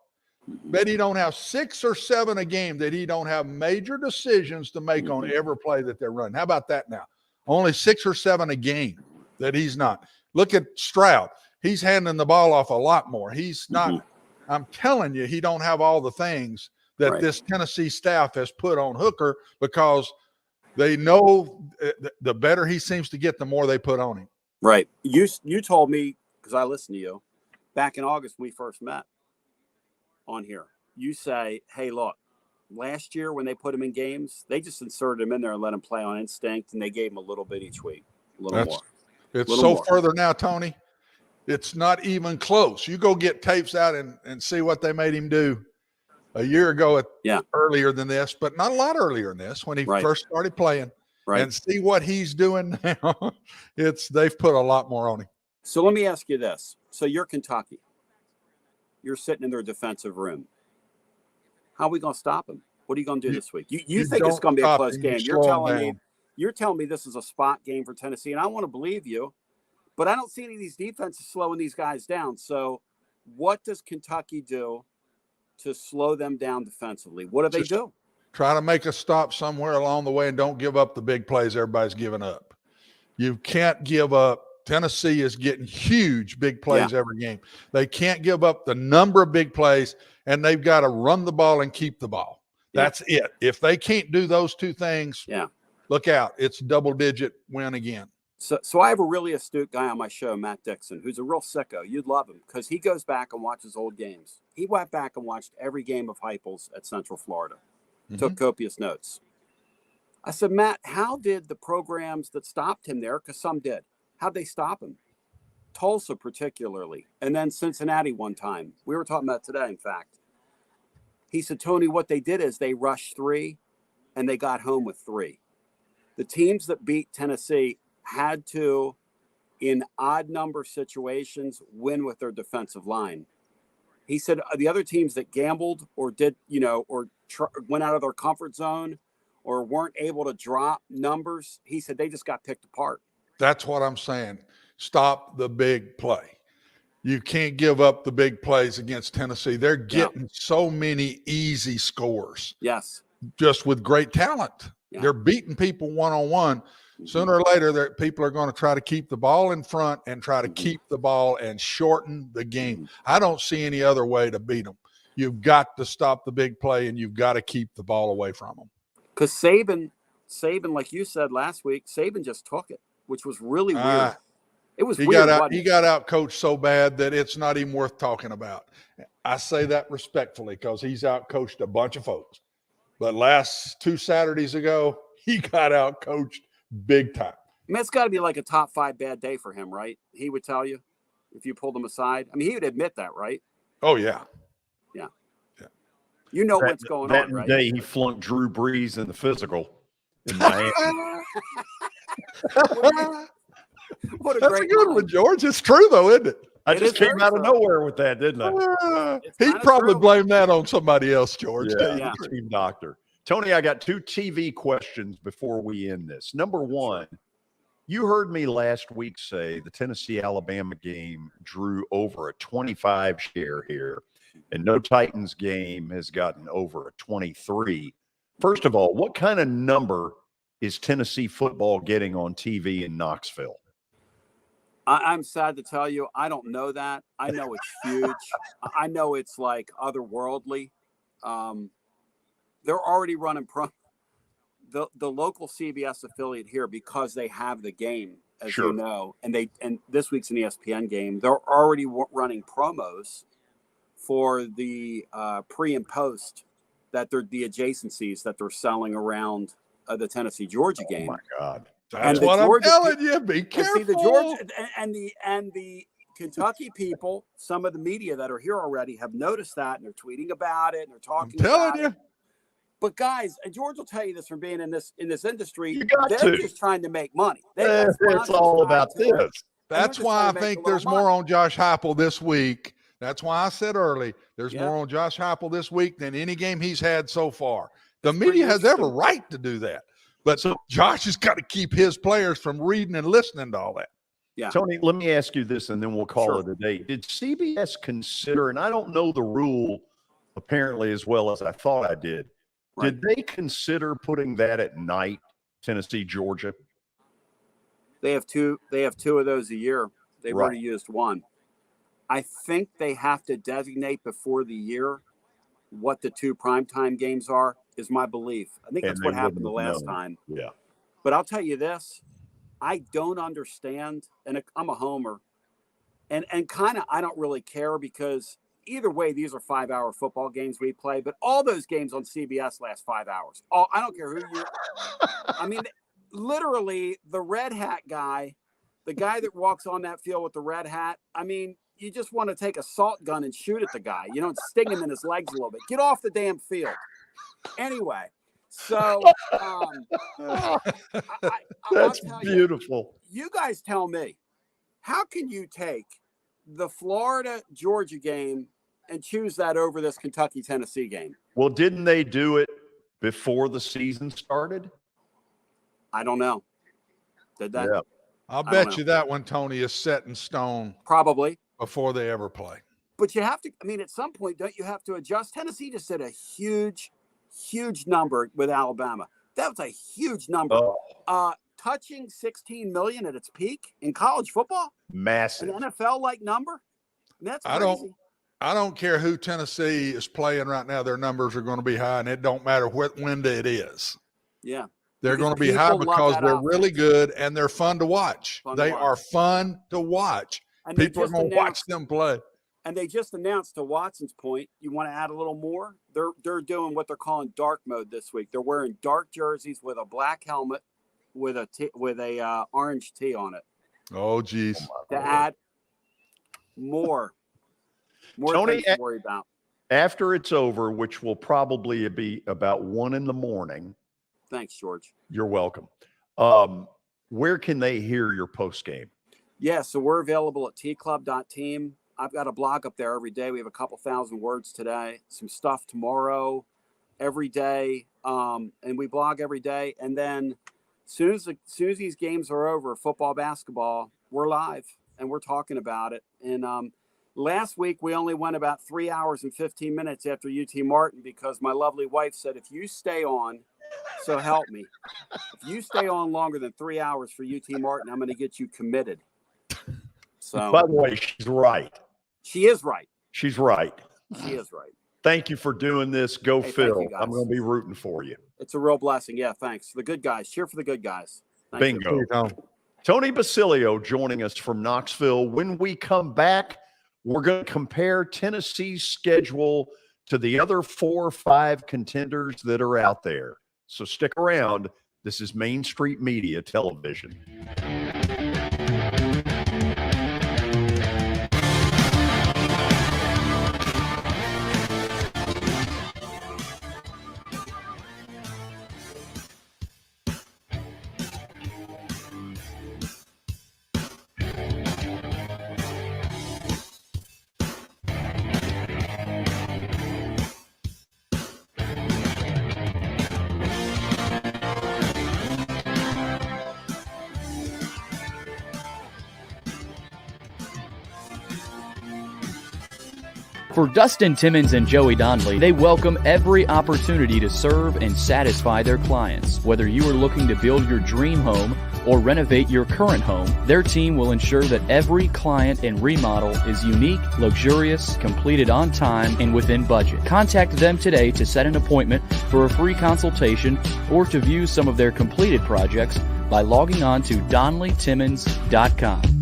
Speaker 4: Bet he don't have 6 or 7 a game that he don't have major decisions to make on every play that they're running. How about that now? Only 6 or 7 a game that he's not. Look at Stroud. He's handing the ball off a lot more. He's not I'm telling you, he don't have all the things that this Tennessee staff has put on Hooker, because they know the better he seems to get, the more they put on him.
Speaker 14: Right. You told me, because I listened to you, back in August when we first met on here, you say, hey, look, last year when they put him in games, they just inserted him in there and let him play on instinct, and they gave him a little bit each week, a little more.
Speaker 4: It's so further now, Tony. It's not even close. You go get tapes out and see what they made him do a year ago earlier than this, but not a lot earlier than this when he first started playing. And see what he's doing now. They've put a lot more on him.
Speaker 14: So let me ask you this. So you're Kentucky. You're sitting in their defensive room. How are we going to stop him? What are you going to do this week? You think it's going to be a close game. You're telling me this is a spot game for Tennessee, and I want to believe you, but I don't see any of these defenses slowing these guys down. So what does Kentucky do to slow them down defensively? What do they do?
Speaker 4: Try to make a stop somewhere along the way and don't give up the big plays everybody's giving up. You can't give up. Tennessee is getting huge big plays every game. They can't give up the number of big plays, and they've got to run the ball and keep the ball. That's it. If they can't do those two things, look out. It's double-digit win again.
Speaker 14: So I have a really astute guy on my show, Matt Dixon, who's a real sicko. You'd love him because he goes back and watches old games. He went back and watched every game of Heupel's at Central Florida, took copious notes. I said, Matt, how did the programs that stopped him there, because some did, how'd they stop him? Tulsa particularly, and then Cincinnati one time. We were talking about today, in fact. He said, Tony, what they did is they rushed 3, and they got home with 3. The teams that beat Tennessee had to, in odd number situations, win with their defensive line. He said the other teams that gambled or did, went out of their comfort zone or weren't able to drop numbers, he said they just got picked apart.
Speaker 4: That's what I'm saying. Stop the big play. You can't give up the big plays against Tennessee. They're getting so many easy scores.
Speaker 14: Yes.
Speaker 4: Just with great talent. Yeah. They're beating people one-on-one. Sooner or later, people are going to try to keep the ball in front and try to keep the ball and shorten the game. I don't see any other way to beat them. You've got to stop the big play, and you've got to keep the ball away from them.
Speaker 14: Because Saban, like you said last week, Saban just took it, which was really weird. It was weird.
Speaker 4: He got out coached so bad that it's not even worth talking about. I say that respectfully because he's out coached a bunch of folks. But last 2 Saturdays ago, he got out coached big time.
Speaker 14: I mean, it's got to be like a top 5 bad day for him, right? He would tell you if you pulled him aside. I mean, he would admit that, right?
Speaker 4: Oh, yeah.
Speaker 14: Yeah. You know what's going on, right?
Speaker 3: That day he flunked Drew Brees in the physical in Miami.
Speaker 4: That's a good one, George. It's true, though, isn't it?
Speaker 3: I just came out of nowhere with that, didn't I?
Speaker 4: He probably blamed that on somebody else, George.
Speaker 3: Yeah. Team doctor. Tony, I got 2 TV questions before we end this. Number 1, you heard me last week say the Tennessee-Alabama game drew over a 25 share here, and no Titans game has gotten over a 23. First of all, what kind of number is Tennessee football getting on TV in Knoxville?
Speaker 14: I'm sad to tell you, I don't know that. I know it's huge. I know it's like otherworldly. They're already running the local CBS affiliate here, because they have the game, as you know, and this week's an ESPN game. They're already running promos for the pre and post, that they're the adjacencies that they're selling around the Tennessee Georgia game.
Speaker 3: Oh my God.
Speaker 4: That's what I'm telling you. Be careful.
Speaker 14: See, the Georgia and the Kentucky people, some of the media that are here already have noticed that, and they're tweeting about it, and they're talking about it. But guys, and George will tell you this from being in this industry, they're just trying to make money.
Speaker 3: It's all about this.
Speaker 4: That's why I think there's more on Josh Heupel this week. That's why I said early, there's more on Josh Heupel this week than any game he's had so far. The media has every right to do that. But so Josh has got to keep his players from reading and listening to all that.
Speaker 14: Yeah.
Speaker 3: Tony, let me ask you this, and then we'll call it a day. Did CBS consider, and I don't know the rule apparently as well as I thought I did, did they consider putting that at night, Tennessee, Georgia?
Speaker 14: They have two of those a year. They've already used one. I think they have to designate before the year what the two primetime games are, is my belief. I think that's what happened the last time.
Speaker 3: Yeah.
Speaker 14: But I'll tell you this, I don't understand, and I'm a homer, and kind of I don't really care, because either way, these are 5-hour football games we play, but all those games on CBS last 5 hours. I don't care who you I mean, literally the red hat guy, the guy that walks on that field with the red hat, I mean, you just want to take a salt gun and shoot at the guy, and sting him in his legs a little bit. Get off the damn field. Anyway, so
Speaker 3: that's beautiful.
Speaker 14: You guys tell me, how can you take the Florida-Georgia game and choose that over this Kentucky-Tennessee game?
Speaker 3: Well, didn't they do it before the season started?
Speaker 14: I don't know. Did that?
Speaker 3: Yeah.
Speaker 4: I'll bet you that one, Tony, is set in stone.
Speaker 14: Probably.
Speaker 4: Before they ever play.
Speaker 14: But you have to, at some point, don't you have to adjust? Tennessee just hit a huge number with Alabama. That was a huge number. Touching 16 million at its peak in college football.
Speaker 3: Massive.
Speaker 14: An NFL-like number. That's crazy.
Speaker 4: I don't care who Tennessee is playing right now. Their numbers are going to be high, and it don't matter what window it is.
Speaker 14: Yeah.
Speaker 4: They're going to be high because they're really good, and they're fun to watch. They are fun to watch. And people are going to watch them play.
Speaker 14: And they just announced, to Watson's point, you want to add a little more? They're doing what they're calling dark mode this week. They're wearing dark jerseys with a black helmet with a orange tee on it.
Speaker 4: Oh, geez.
Speaker 14: To add more
Speaker 3: Tony,
Speaker 14: things to worry about.
Speaker 3: After it's over, which will probably be about 1 a.m.
Speaker 14: Thanks, George.
Speaker 3: You're welcome. Where can they hear your post game?
Speaker 14: Yeah, so we're available at tclub.team. I've got a blog up there every day. We have a couple thousand words today, some stuff tomorrow, every day, and we blog every day. And then as soon as these games are over, football, basketball, we're live and we're talking about it. And last week we only went about 3 hours and 15 minutes after UT Martin, because my lovely wife said, if you stay on, so help me, if you stay on longer than 3 hours for UT Martin, I'm going to get you committed. So,
Speaker 3: by the way, she's right.
Speaker 14: She is right.
Speaker 3: She's right.
Speaker 14: She is right.
Speaker 3: Thank you for doing this. Go, Phil.
Speaker 14: You,
Speaker 3: I'm going to be rooting for you.
Speaker 14: It's a real blessing. Yeah, thanks. The good guys. Cheer for the good guys. Thanks.
Speaker 3: Bingo. Tony Basilio joining us from Knoxville. When we come back, we're going to compare Tennessee's schedule to the other 4 or 5 contenders that are out there. So stick around. This is Main Street Media Television.
Speaker 6: For Dustin Timmons and Joey Donnelly, they welcome every opportunity to serve and satisfy their clients. Whether you are looking to build your dream home or renovate your current home, their team will ensure that every client and remodel is unique, luxurious, completed on time, and within budget. Contact them today to set an appointment for a free consultation or to view some of their completed projects by logging on to DonnellyTimmons.com.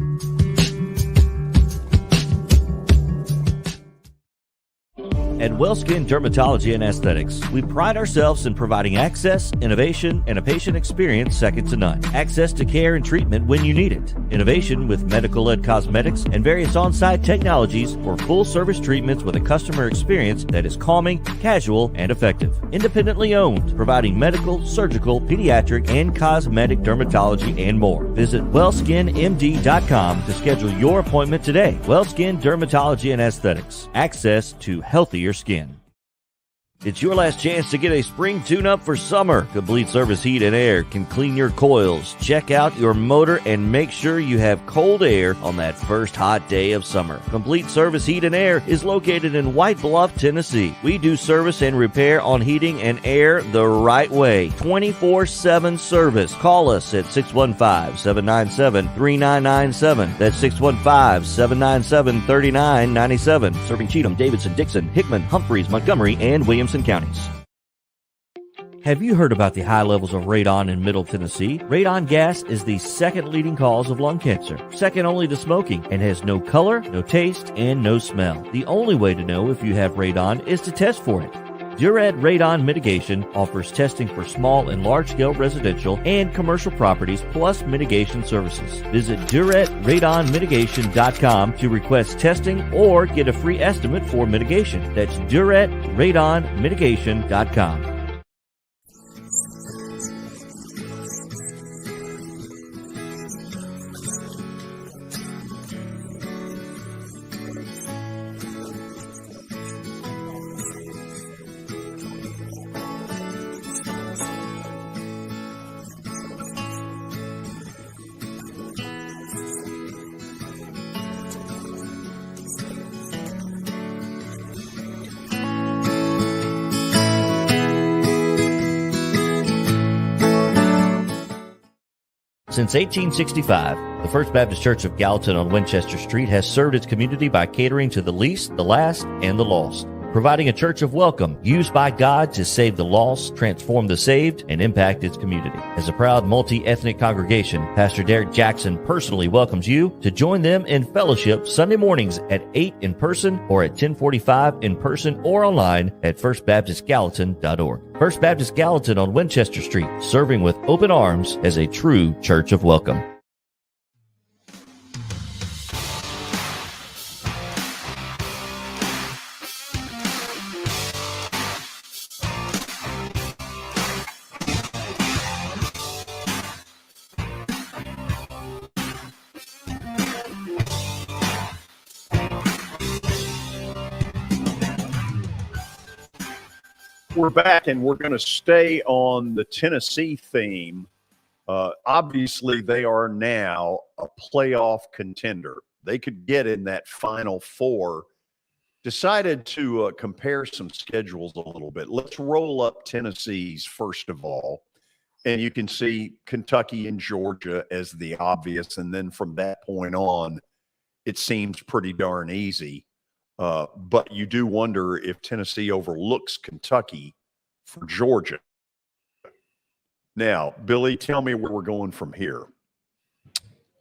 Speaker 1: At WellSkin Dermatology and Aesthetics, we pride ourselves in providing access, innovation, and a patient experience second to none. Access to care and treatment when you need it. Innovation with medical-led cosmetics and various on-site technologies for full-service treatments with a customer experience that is calming, casual, and effective. Independently owned, providing medical, surgical, pediatric, and cosmetic dermatology and more. Visit WellSkinMD.com to schedule your appointment today. WellSkin Dermatology and Aesthetics. Access to healthier skin. It's your last chance to get a spring tune-up for summer. Complete Service Heat and Air can clean your coils, check out your motor, and make sure you have cold air on that first hot day of summer. Complete Service Heat and Air is located in White Bluff, Tennessee. We do service and repair on heating and air the right way. 24/7 service. Call us at 615-797-3997. That's 615-797-3997. Serving Cheatham, Davidson, Dixon, Hickman, Humphreys, Montgomery, and Williamson counties. Have you heard about the high levels of radon in Middle Tennessee? Radon gas is the second leading cause of lung cancer, second only to smoking, and has no color, no taste, and no smell. The only way to know if you have radon is to test for it. Duret Radon Mitigation offers testing for small and large-scale residential and commercial properties, plus mitigation services. Visit DuretRadonMitigation.com to request testing or get a free estimate for mitigation. That's DuretRadonMitigation.com. Since 1865, the First Baptist Church of Gallatin on Winchester Street has served its community by catering to the least, the last, and the lost, providing a church of welcome used by God to save the lost, transform the saved, and impact its community. As a proud multi-ethnic congregation, Pastor Derek Jackson personally welcomes you to join them in fellowship Sunday mornings at 8 in person or at 1045 in person or online at firstbaptistgallatin.org. First Baptist Gallatin on Winchester Street, serving with open arms as a true church of welcome.
Speaker 3: We're back, and we're going to stay on the Tennessee theme. Obviously, they are now a playoff contender. They could get in that Final Four. Decided to compare some schedules a little bit. Let's roll up Tennessee's first of all, and you can see Kentucky and Georgia as the obvious, and then from that point on, it seems pretty darn easy. But you do wonder if Tennessee overlooks Kentucky for Georgia. Now, Billy, tell me where we're going from here.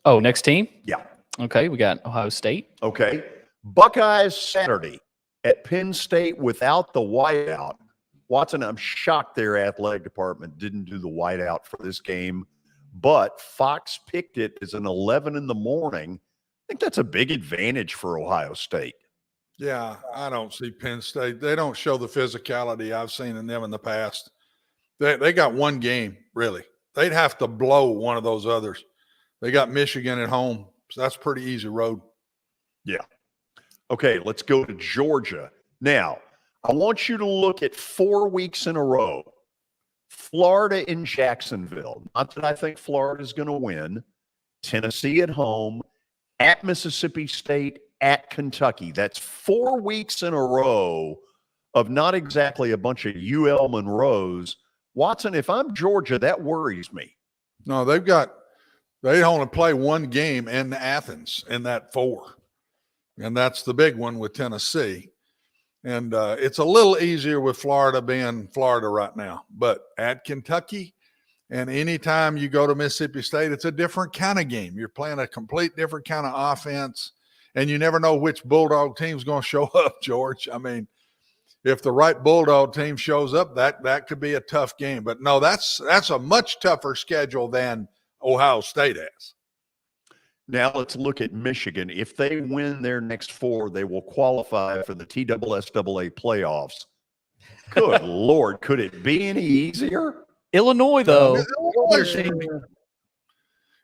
Speaker 6: Oh, next team?
Speaker 3: Yeah.
Speaker 6: Okay, we got Ohio State.
Speaker 3: Okay. Buckeyes Saturday at Penn State without the whiteout. Watson, I'm shocked their athletic department didn't do the whiteout for this game, but Fox picked it as an 11 in the morning. I think that's a big advantage for Ohio State.
Speaker 4: Yeah, I don't see Penn State. They don't show the physicality I've seen in them in the past. They got one game, really. They'd have to blow one of those others. They got Michigan at home, so that's pretty easy road.
Speaker 3: Yeah. Okay, let's go to Georgia. Now, I want you to look at 4 weeks in a row. Florida in Jacksonville. Not that I think Florida's going to win. Tennessee at home, at Mississippi State, at Kentucky. That's 4 weeks in a row of not exactly a bunch of UL Monroes. Watson, if I'm Georgia, that worries me.
Speaker 4: No, they only play one game in Athens in that 4. And that's the big one with Tennessee. And it's a little easier with Florida being Florida right now. But at Kentucky, and anytime you go to Mississippi State, it's a different kind of game. You're playing a complete different kind of offense, and you never know which Bulldog team's going to show up, George. I mean, if the right Bulldog team shows up, that could be a tough game. But no, that's a much tougher schedule than Ohio State has.
Speaker 3: Now let's look at Michigan. If they win their next 4, they will qualify for the TSSAA playoffs. Good Lord, could it be any easier?
Speaker 6: Illinois, though.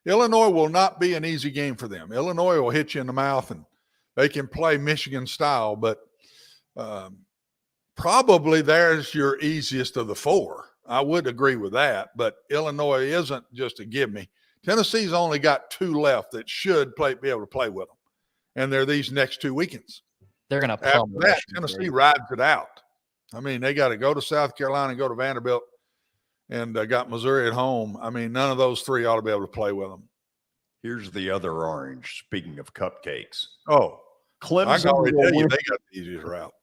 Speaker 4: Illinois will not be an easy game for them. Illinois will hit you in the mouth, and they can play Michigan style, but probably there's your easiest of the 4. I would agree with that, but Illinois isn't just a give me. Tennessee's only got 2 left that should be able to play with them, and they're these next 2 weekends.
Speaker 6: They're going to
Speaker 4: after that. Tennessee rides it out. I mean, they got to go to South Carolina and go to Vanderbilt, and got Missouri at home. I mean, none of those 3 ought to be able to play with them.
Speaker 3: Here's the other orange. Speaking of cupcakes,
Speaker 4: Clemson they got the easiest route.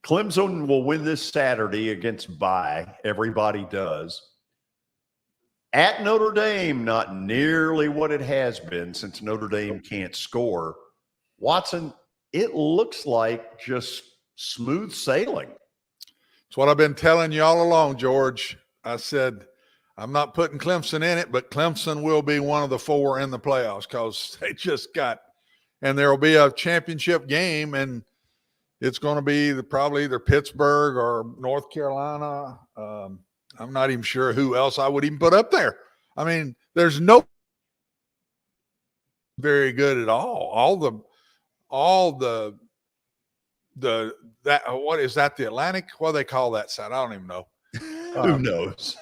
Speaker 3: Clemson will win this Saturday against bye. Everybody does. At Notre Dame, not nearly what it has been since Notre Dame can't score. Watson, it looks like just smooth sailing.
Speaker 4: It's what I've been telling you all along, George. I said, I'm not putting Clemson in it, but Clemson will be one of the 4 in the playoffs because they just got – and there will be a championship game, and it's going to be probably either Pittsburgh or North Carolina. I'm not even sure who else I would even put up there. I mean, there's no very good at all. What is that? The Atlantic? What do they call that side? I don't even know.
Speaker 3: Who knows?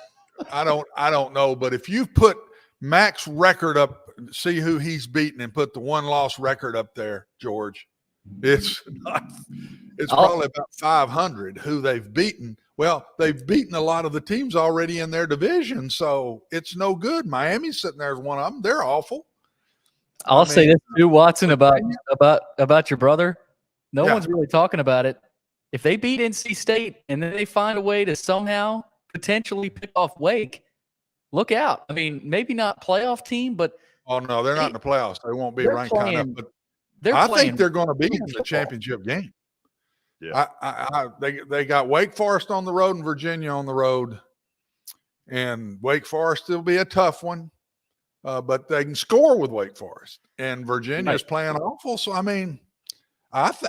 Speaker 4: I don't know. But if you put Mac's record up, see who he's beaten, and put the 1-loss record up there, George, it's probably about 500 who they've beaten. Well, they've beaten a lot of the teams already in their division, so it's no good. Miami's sitting there as one of them. They're awful.
Speaker 6: I'll say this too, Watson, about your brother. No one's really talking about it. If they beat NC State and then they find a way to somehow potentially pick off Wake, look out. I mean, maybe not playoff team, but
Speaker 4: oh no, they're not in the playoffs. They won't be ranked high enough. But I think they're going to be in the championship game. Yeah, they got Wake Forest on the road and Virginia on the road, and Wake Forest will be a tough one, but they can score with Wake Forest, and Virginia's playing awful. So I mean,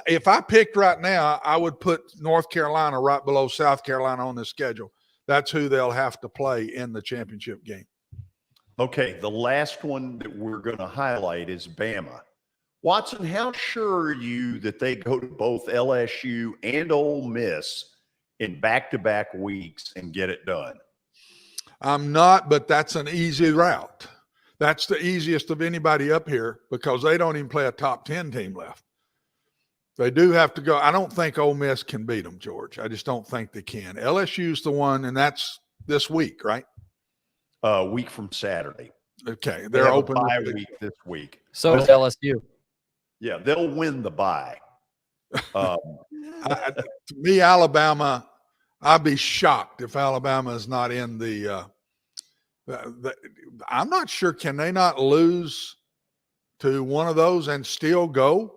Speaker 4: if I picked right now, I would put North Carolina right below South Carolina on the schedule. That's who they'll have to play in the championship game.
Speaker 3: Okay, the last one that we're going to highlight is Bama. Watson, how sure are you that they go to both LSU and Ole Miss in back-to-back weeks and get it done?
Speaker 4: I'm not, but that's an easy route. That's the easiest of anybody up here because they don't even play a top 10 team left. They do have to go. I don't think Ole Miss can beat them, George. I just don't think they can. LSU's the one, and that's this week, right?
Speaker 3: A week from Saturday.
Speaker 4: Okay. They're open
Speaker 3: bye week this week.
Speaker 6: So is LSU.
Speaker 3: Yeah, they'll win the bye.
Speaker 4: To me, Alabama, I'd be shocked if Alabama is not in I'm not sure. Can they not lose to one of those and still go?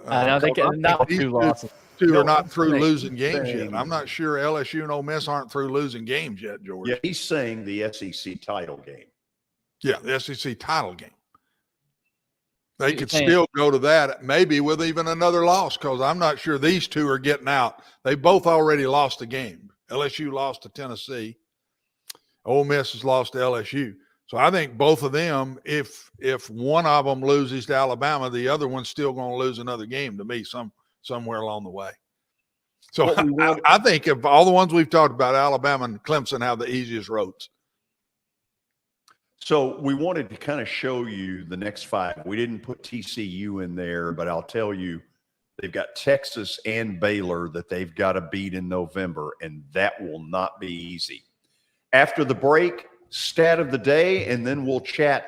Speaker 6: I know they can. Not 2 losses.
Speaker 4: Two are not through losing games yet. I'm not sure LSU and Ole Miss aren't through losing games yet, George.
Speaker 3: Yeah, he's saying the SEC title game.
Speaker 4: Yeah, the SEC title game. They could still go to that, maybe with even another loss, because I'm not sure these 2 are getting out. They both already lost a game. LSU lost to Tennessee. Ole Miss has lost to LSU. So I think both of them, if one of them loses to Alabama, the other one's still going to lose another game to me somewhere along the way. So I think of all the ones we've talked about, Alabama and Clemson have the easiest roads.
Speaker 3: So we wanted to kind of show you the next 5. We didn't put TCU in there, but I'll tell you, they've got Texas and Baylor that they've got to beat in November, and that will not be easy. After the break, stat of the day, and then we'll chat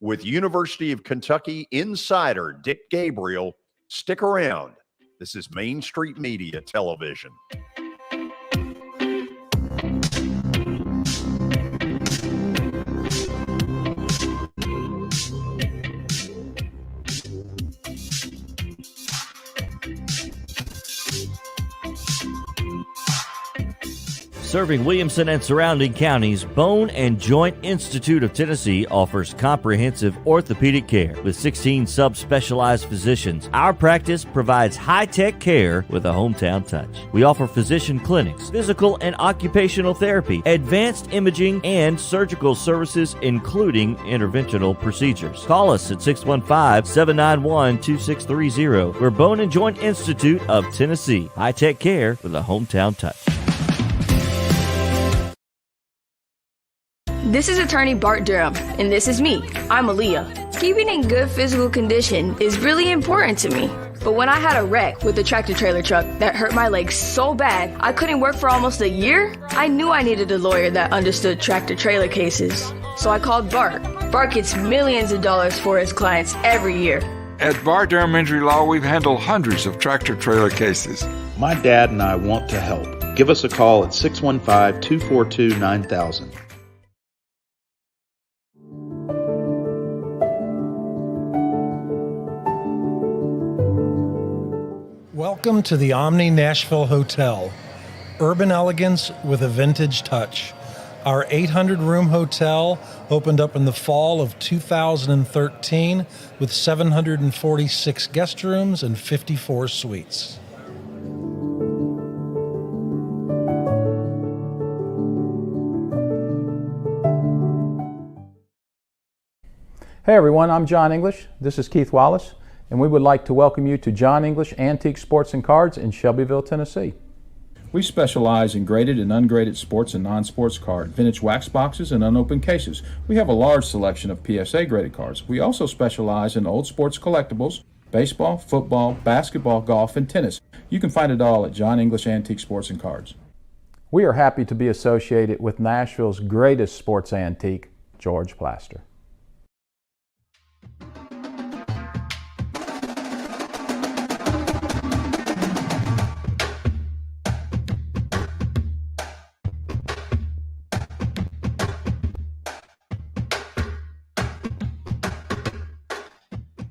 Speaker 3: with University of Kentucky insider Dick Gabriel. Stick around. This is Main Street Media Television.
Speaker 1: Serving Williamson and surrounding counties, Bone and Joint Institute of Tennessee offers comprehensive orthopedic care with 16 subspecialized physicians. Our practice provides high-tech care with a hometown touch. We offer physician clinics, physical and occupational therapy, advanced imaging, and surgical services, including interventional procedures. Call us at 615-791-2630. We're Bone and Joint Institute of Tennessee. High-tech care with a hometown touch.
Speaker 15: This is attorney Bart Durham, and this is me. I'm Aaliyah. Keeping in good physical condition is really important to me. But when I had a wreck with a tractor-trailer truck that hurt my legs so bad I couldn't work for almost a year, I knew I needed a lawyer that understood tractor-trailer cases. So I called Bart. Bart gets millions of dollars for his clients every year.
Speaker 16: At Bart Durham Injury Law, we've handled hundreds of tractor-trailer cases.
Speaker 10: My dad and I want to help. Give us a call at 615-242-9000.
Speaker 17: Welcome to the Omni Nashville Hotel. Urban elegance with a vintage touch. Our 800-room hotel opened up in the fall of 2013 with 746 guest rooms and 54 suites.
Speaker 18: Hey everyone, I'm John English. This is Keith Wallace, and we would like to welcome you to John English Antique Sports and Cards in Shelbyville, Tennessee.
Speaker 19: We specialize in graded and ungraded sports and non-sports cards, vintage wax boxes, and unopened cases. We have a large selection of PSA graded cards. We also specialize in old sports collectibles, baseball, football, basketball, golf, and tennis. You can find it all at John English Antique Sports and Cards.
Speaker 18: We are happy to be associated with Nashville's greatest sports antique, George Plaster.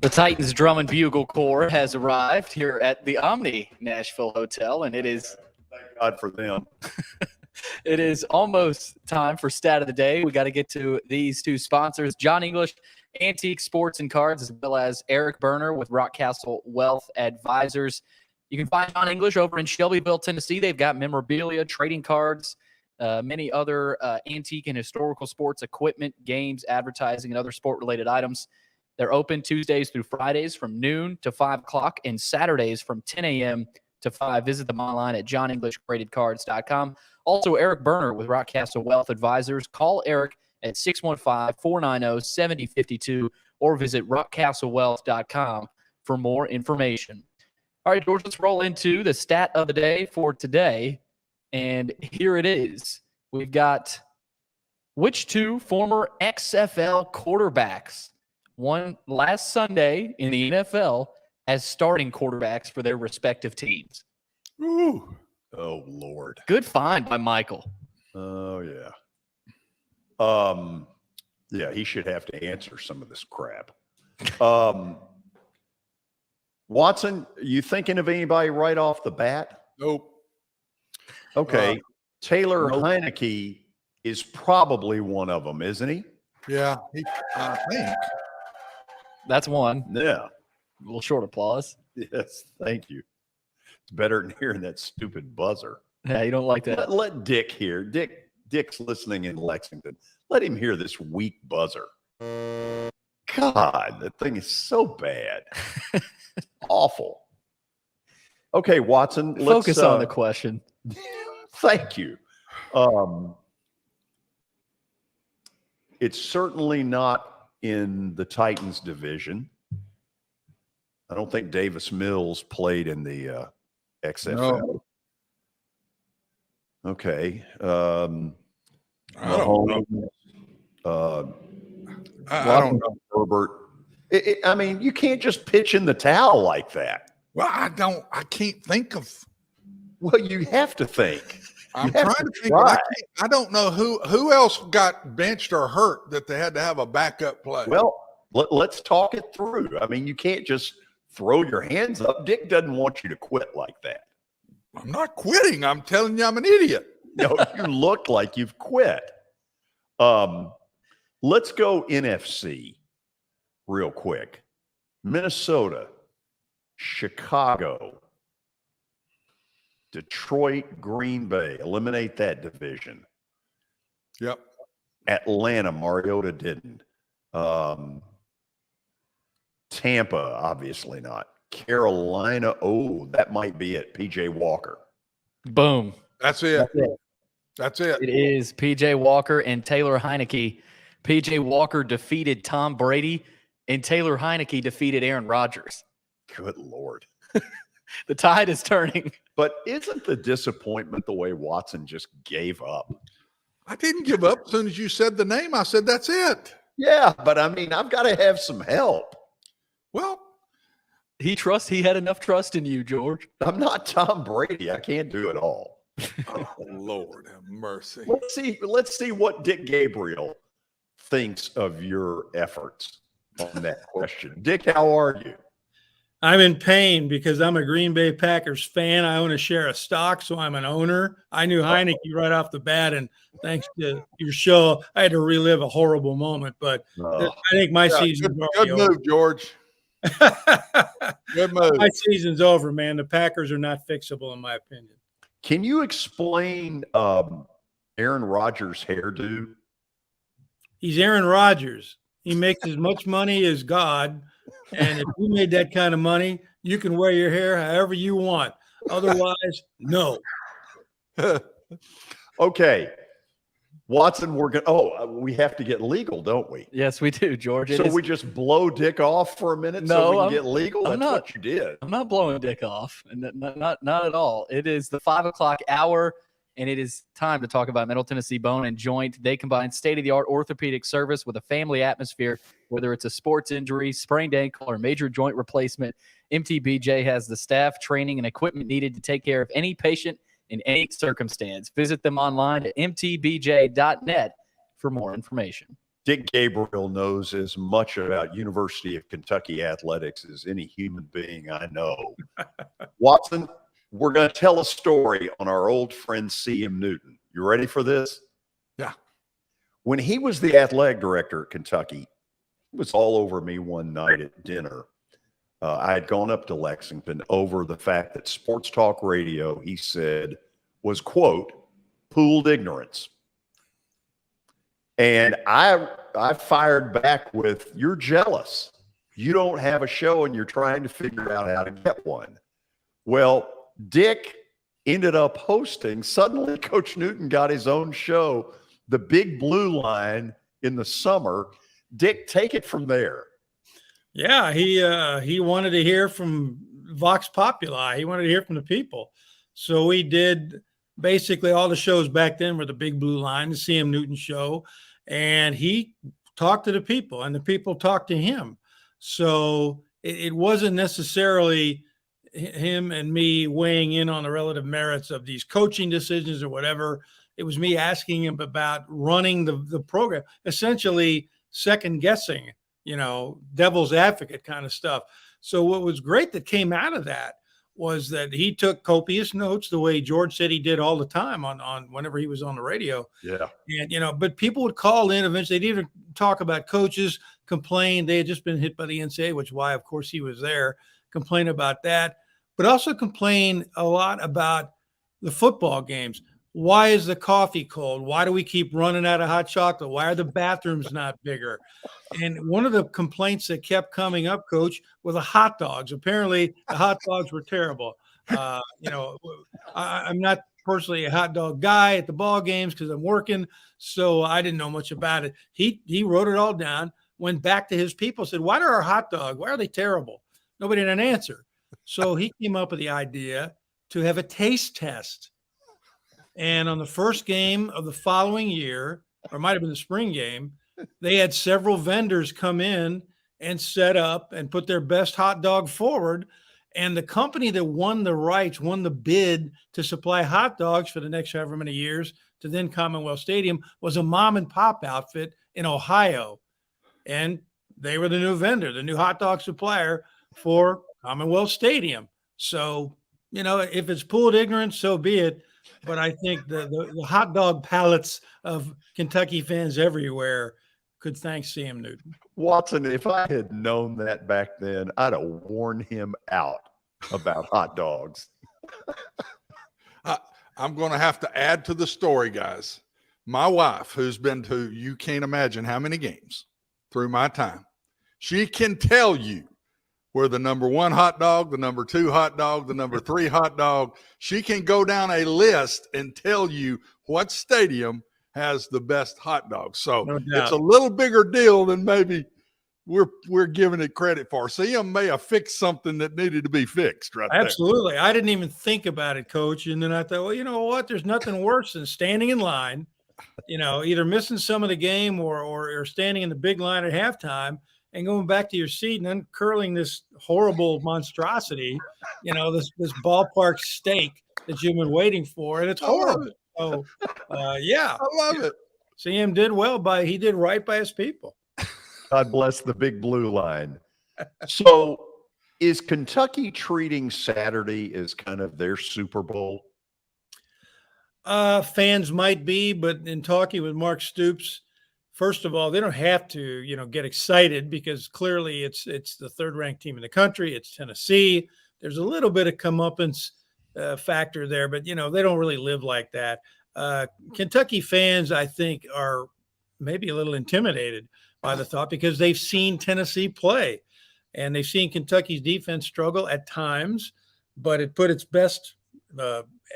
Speaker 6: The Titans Drum and Bugle Corps has arrived here at the Omni Nashville Hotel, and it is
Speaker 3: thank God for them.
Speaker 6: It is almost time for stat of the day. We got to get to these two sponsors, John English Antique Sports and Cards, as well as Eric Berner with Rockcastle Wealth Advisors. You can find John English over in Shelbyville, Tennessee. They've got memorabilia, trading cards, many other antique and historical sports equipment, games, advertising, and other sport-related items. They're open Tuesdays through Fridays from noon to 5 o'clock and Saturdays from 10 a.m. to 5. Visit them online at johnenglishgradedcards.com. Also, Eric Berner with Rockcastle Wealth Advisors. Call Eric at 615-490-7052 or visit rockcastlewealth.com for more information. All right, George, let's roll into the stat of the day for today. And here it is. We've got which two former XFL quarterbacks won last Sunday in the NFL as starting quarterbacks for their respective teams.
Speaker 3: Ooh. Oh, Lord.
Speaker 6: Good find by Michael.
Speaker 3: Oh, yeah. Yeah, he should have to answer some of this crap. Watson, you thinking of anybody right off the bat?
Speaker 4: Nope.
Speaker 3: Okay. Taylor Heineke is probably one of them, isn't he?
Speaker 4: Yeah, I think.
Speaker 6: That's one.
Speaker 3: Yeah.
Speaker 6: A little short applause.
Speaker 3: Yes, thank you. It's better than hearing that stupid buzzer.
Speaker 6: Yeah, you don't like that.
Speaker 3: Let Dick hear. Dick's listening in Lexington. Let him hear this weak buzzer. God, that thing is so bad. Awful. Okay, Watson. Let's
Speaker 6: focus on the question.
Speaker 3: Thank you. It's certainly not in the Titans division. I don't think Davis Mills played in the XFL.
Speaker 4: No.
Speaker 3: Okay.
Speaker 4: I don't know. I don't know.
Speaker 3: Herbert. I mean, you can't just pitch in the towel like that.
Speaker 4: Well, I can't think of.
Speaker 3: Well, you have to think.
Speaker 4: I'm trying to think. But I don't know who else got benched or hurt that they had to have a backup play.
Speaker 3: Well, let's talk it through. I mean, you can't just throw your hands up. Dick doesn't want you to quit like that.
Speaker 4: I'm not quitting. I'm telling you I'm an idiot.
Speaker 3: No, you look like you've quit. Let's go NFC real quick. Minnesota, Chicago, Detroit, Green Bay. Eliminate that division.
Speaker 4: Yep.
Speaker 3: Atlanta, Mariota didn't. Tampa, obviously not. Carolina, that might be it. PJ Walker.
Speaker 6: Boom.
Speaker 4: That's it. That's it.
Speaker 6: It is PJ Walker and Taylor Heineke. PJ Walker defeated Tom Brady, and Taylor Heineke defeated Aaron Rodgers.
Speaker 3: Good Lord.
Speaker 6: The tide is turning.
Speaker 3: But isn't the disappointment the way Watson just gave up?
Speaker 4: I didn't give up. As soon as you said the name, I said, that's it.
Speaker 3: Yeah, but I mean, I've got to have some help.
Speaker 4: Well,
Speaker 6: he had enough trust in you, George.
Speaker 3: I'm not Tom Brady. I can't do it all.
Speaker 4: Oh, Lord have mercy.
Speaker 3: Let's see what Dick Gabriel thinks of your efforts on that question. Dick, how are you?
Speaker 20: I'm in pain because I'm a Green Bay Packers fan. I own a share of stock, so I'm an owner. I knew Heineke right off the bat, and thanks to your show, I had to relive a horrible moment. But I think my season's
Speaker 4: good move,
Speaker 20: over.
Speaker 4: George. Good move.
Speaker 20: My season's over, man. The Packers are not fixable, in my opinion.
Speaker 3: Can you explain Aaron Rodgers' hairdo?
Speaker 20: He's Aaron Rodgers. He makes as much money as God. And if you made that kind of money, you can wear your hair however you want. Otherwise, no.
Speaker 3: Okay. Watson, we have to get legal, don't we?
Speaker 6: Yes, we do, George.
Speaker 3: We just blow Dick off for a minute so we can get legal? That's what you did.
Speaker 6: I'm not blowing Dick off. Not at all. It is the 5 o'clock hour, and it is time to talk about Middle Tennessee Bone and Joint. They combine state-of-the-art orthopedic service with a family atmosphere. Whether it's a sports injury, sprained ankle, or major joint replacement, MTBJ has the staff, training, and equipment needed to take care of any patient in any circumstance. Visit them online at mtbj.net for more information.
Speaker 3: Dick Gabriel knows as much about University of Kentucky athletics as any human being I know. Watson, we're going to tell a story on our old friend C.M. Newton. You ready for this?
Speaker 4: Yeah.
Speaker 3: When he was the athletic director at Kentucky, he was all over me one night at dinner. I had gone up to Lexington over the fact that sports talk radio, he said, was, quote, pooled ignorance. And I fired back with, you're jealous. You don't have a show and you're trying to figure out how to get one. Well, Dick ended up hosting. Suddenly, Coach Newton got his own show, The Big Blue Line, in the summer. Dick, take it from there.
Speaker 20: Yeah, he wanted to hear from Vox Populi. He wanted to hear from the people. So we did basically all the shows back then were The Big Blue Line, the C.M. Newton show. And he talked to the people, and the people talked to him. So it wasn't necessarily him and me weighing in on the relative merits of these coaching decisions or whatever. It was me asking him about running the program, essentially second guessing, devil's advocate kind of stuff. So what was great that came out of that was that he took copious notes the way George said he did all the time on whenever he was on the radio.
Speaker 3: Yeah.
Speaker 20: And, but people would call in eventually. They'd even talk about coaches, complain. They had just been hit by the NCAA, which is why, of course, he was there, complain about that, but also complain a lot about the football games. Why is the coffee cold? Why do we keep running out of hot chocolate? Why are the bathrooms not bigger? And one of the complaints that kept coming up, Coach, were the hot dogs. Apparently, the hot dogs were terrible. I'm not personally a hot dog guy at the ball games because I'm working, so I didn't know much about it. He wrote it all down, went back to his people, said, why are they terrible? Nobody had an answer. So he came up with the idea to have a taste test. And on the first game of the following year, or it might have been the spring game, they had several vendors come in and set up and put their best hot dog forward. And the company that won the rights, won the bid to supply hot dogs for the next however many years to then Commonwealth Stadium was a mom and pop outfit in Ohio. And they were the new vendor, the new hot dog supplier for Commonwealth Stadium. So, if it's pooled ignorance, so be it. But I think the hot dog palates of Kentucky fans everywhere could thank Sam Newton.
Speaker 3: Watson, if I had known that back then, I'd have warned him out about hot dogs.
Speaker 4: I'm going to have to add to the story, guys. My wife, who's been to, you can't imagine how many games through my time, she can tell you where the number 1 hot dog, the number 2 hot dog, the number 3 hot dog, she can go down a list and tell you what stadium has the best hot dogs. So it's a little bigger deal than maybe we're giving it credit for. CM may have fixed something that needed to be fixed right there.
Speaker 20: Absolutely. I didn't even think about it, Coach. And then I thought, well, you know what? There's nothing worse than standing in line, either missing some of the game or standing in the big line at halftime and going back to your seat and uncurling this horrible monstrosity, this ballpark steak that you've been waiting for. And it's horrible. So, yeah.
Speaker 3: I love it.
Speaker 20: CM did he did right by his people.
Speaker 3: God bless the big blue line. So is Kentucky treating Saturday as kind of their Super Bowl?
Speaker 20: Fans might be, but in talking with Mark Stoops, first of all, they don't have to, get excited because clearly it's the third-ranked team in the country. It's Tennessee. There's a little bit of comeuppance factor there, but, they don't really live like that. Kentucky fans, I think, are maybe a little intimidated by the thought because they've seen Tennessee play and they've seen Kentucky's defense struggle at times, but it put its best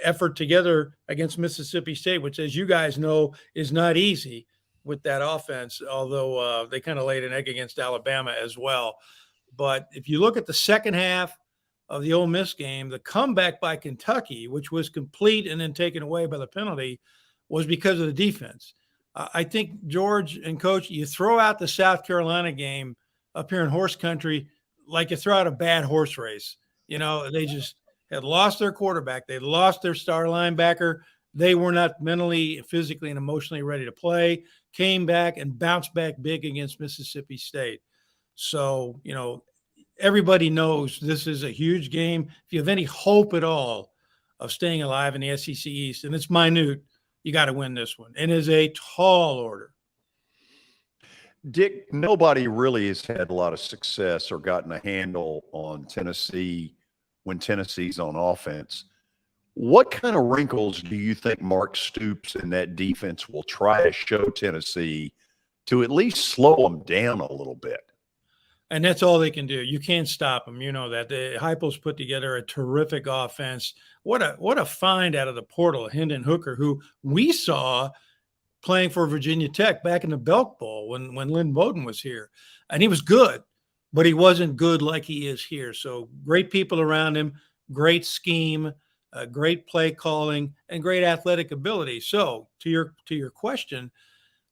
Speaker 20: effort together against Mississippi State, which, as you guys know, is not easy with that offense, although they kind of laid an egg against Alabama as well. But if you look at the second half of the Ole Miss game, the comeback by Kentucky, which was complete and then taken away by the penalty, was because of the defense. I think, George and Coach, you throw out the South Carolina game up here in horse country like you throw out a bad horse race. They just had lost their quarterback. They lost their star linebacker. They were not mentally, physically, and emotionally ready to play, came back and bounced back big against Mississippi State. So, everybody knows this is a huge game. If you have any hope at all of staying alive in the SEC East, and it's minute, you got to win this one. And it's a tall order.
Speaker 3: Dick, nobody really has had a lot of success or gotten a handle on Tennessee when Tennessee's on offense. What kind of wrinkles do you think Mark Stoops and that defense will try to show Tennessee to at least slow them down a little bit?
Speaker 20: And that's all they can do. You can't stop them. You know that. The Heupel's put together a terrific offense. What a find out of the portal, Hendon Hooker, who we saw playing for Virginia Tech back in the Belk Bowl when Lynn Bowden was here. And he was good, but he wasn't good like he is here. So great people around him, great scheme, great play calling, and great athletic ability. So to your question,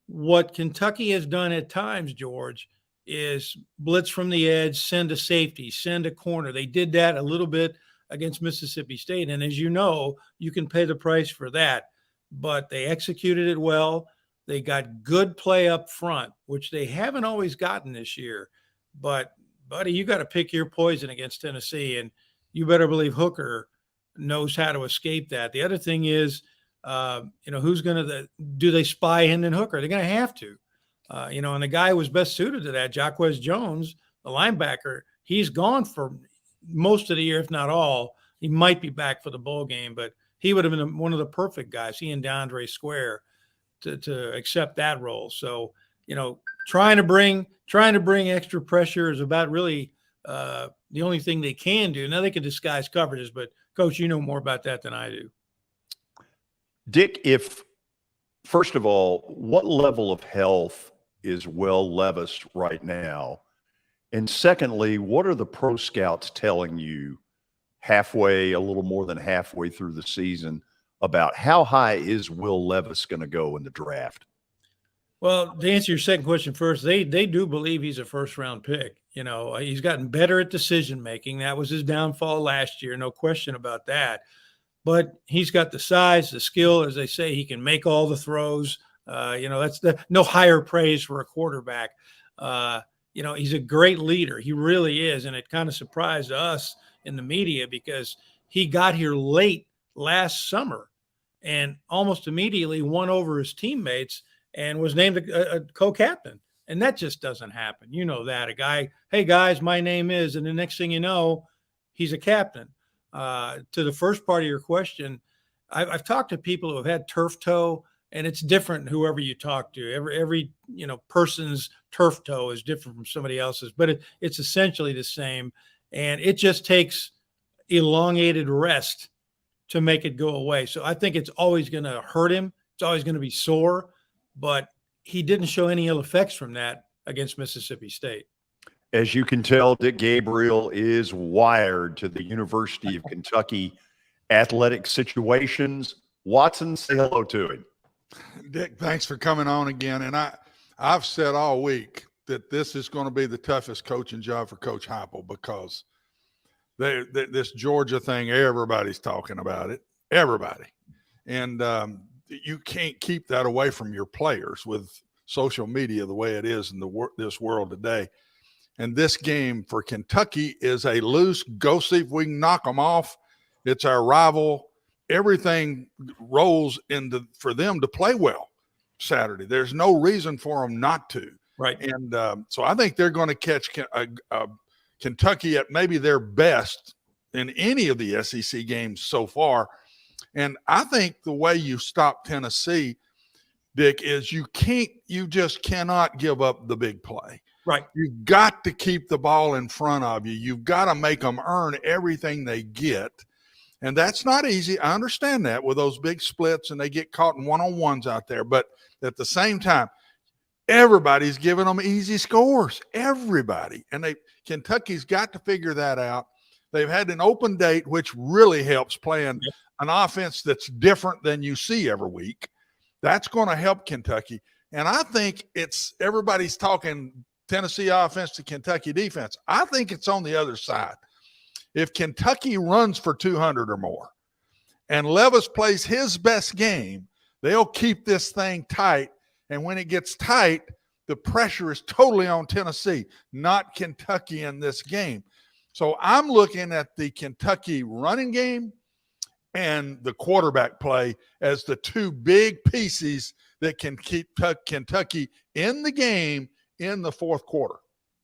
Speaker 20: what Kentucky has done at times, George, is blitz from the edge, send a safety, send a corner. They did that a little bit against Mississippi State. And as you know, you can pay the price for that. But they executed it well. They got good play up front, which they haven't always gotten this year. But, buddy, you got to pick your poison against Tennessee, and you better believe Hooker knows how to escape that. The other thing is, who's going to – do they spy Hendon Hooker? They're going to have to. And the guy who was best suited to that, Jacquez Jones, the linebacker, he's gone for most of the year, if not all. He might be back for the bowl game, but he would have been one of the perfect guys, he and DeAndre Square, to accept that role. So, trying to bring extra pressure is about really the only thing they can do. Now they can disguise coverages, but Coach, you know more about that than I do.
Speaker 3: Dick, first of all, what level of health is Will Levis right now? And secondly, what are the pro scouts telling you a little more than halfway through the season about how high is Will Levis going to go in the draft?
Speaker 20: Well, to answer your second question first, they do believe he's a first-round pick. He's gotten better at decision-making. That was his downfall last year, no question about that. But he's got the size, the skill, as they say, he can make all the throws. That's no higher praise for a quarterback. He's a great leader. He really is. And it kind of surprised us in the media because he got here late last summer and almost immediately won over his teammates and was named a co-captain. And that just doesn't happen. You know that. A guy, hey, guys, my name is, and the next thing you know, he's a captain. To the first part of your question, I've talked to people who have had turf toe, and it's different whoever you talk to. Every person's turf toe is different from somebody else's, but it's essentially the same. And it just takes elongated rest to make it go away. So I think it's always going to hurt him. It's always going to be sore, but he didn't show any ill effects from that against Mississippi State.
Speaker 3: As you can tell, Dick Gabriel is wired to the University of Kentucky athletic situations. Watson, say hello to him.
Speaker 4: Dick, thanks for coming on again. And I've said all week that this is going to be the toughest coaching job for Coach Heupel because this Georgia thing, everybody's talking about it. Everybody. And you can't keep that away from your players with social media the way it is in this world today. And this game for Kentucky is a loose, go see if we can knock them off. It's our rival. Everything rolls for them to play well Saturday. There's no reason for them not to.
Speaker 20: Right.
Speaker 4: And so I think they're going to catch Kentucky at maybe their best in any of the SEC games so far. And I think the way you stop Tennessee, Dick, is you just cannot give up the big play.
Speaker 20: Right.
Speaker 4: You've got to keep the ball in front of you. You've got to make them earn everything they get. And that's not easy. I understand that with those big splits and they get caught in one-on-ones out there. But at the same time, everybody's giving them easy scores. Everybody. And Kentucky's got to figure that out. They've had an open date, which really helps playing an offense that's different than you see every week. That's going to help Kentucky. And I think everybody's talking Tennessee offense to Kentucky defense. I think it's on the other side. If Kentucky runs for 200 or more and Levis plays his best game, they'll keep this thing tight. And when it gets tight, the pressure is totally on Tennessee, not Kentucky in this game. So I'm looking at the Kentucky running game and the quarterback play as the two big pieces that can keep Kentucky in the game in the fourth quarter.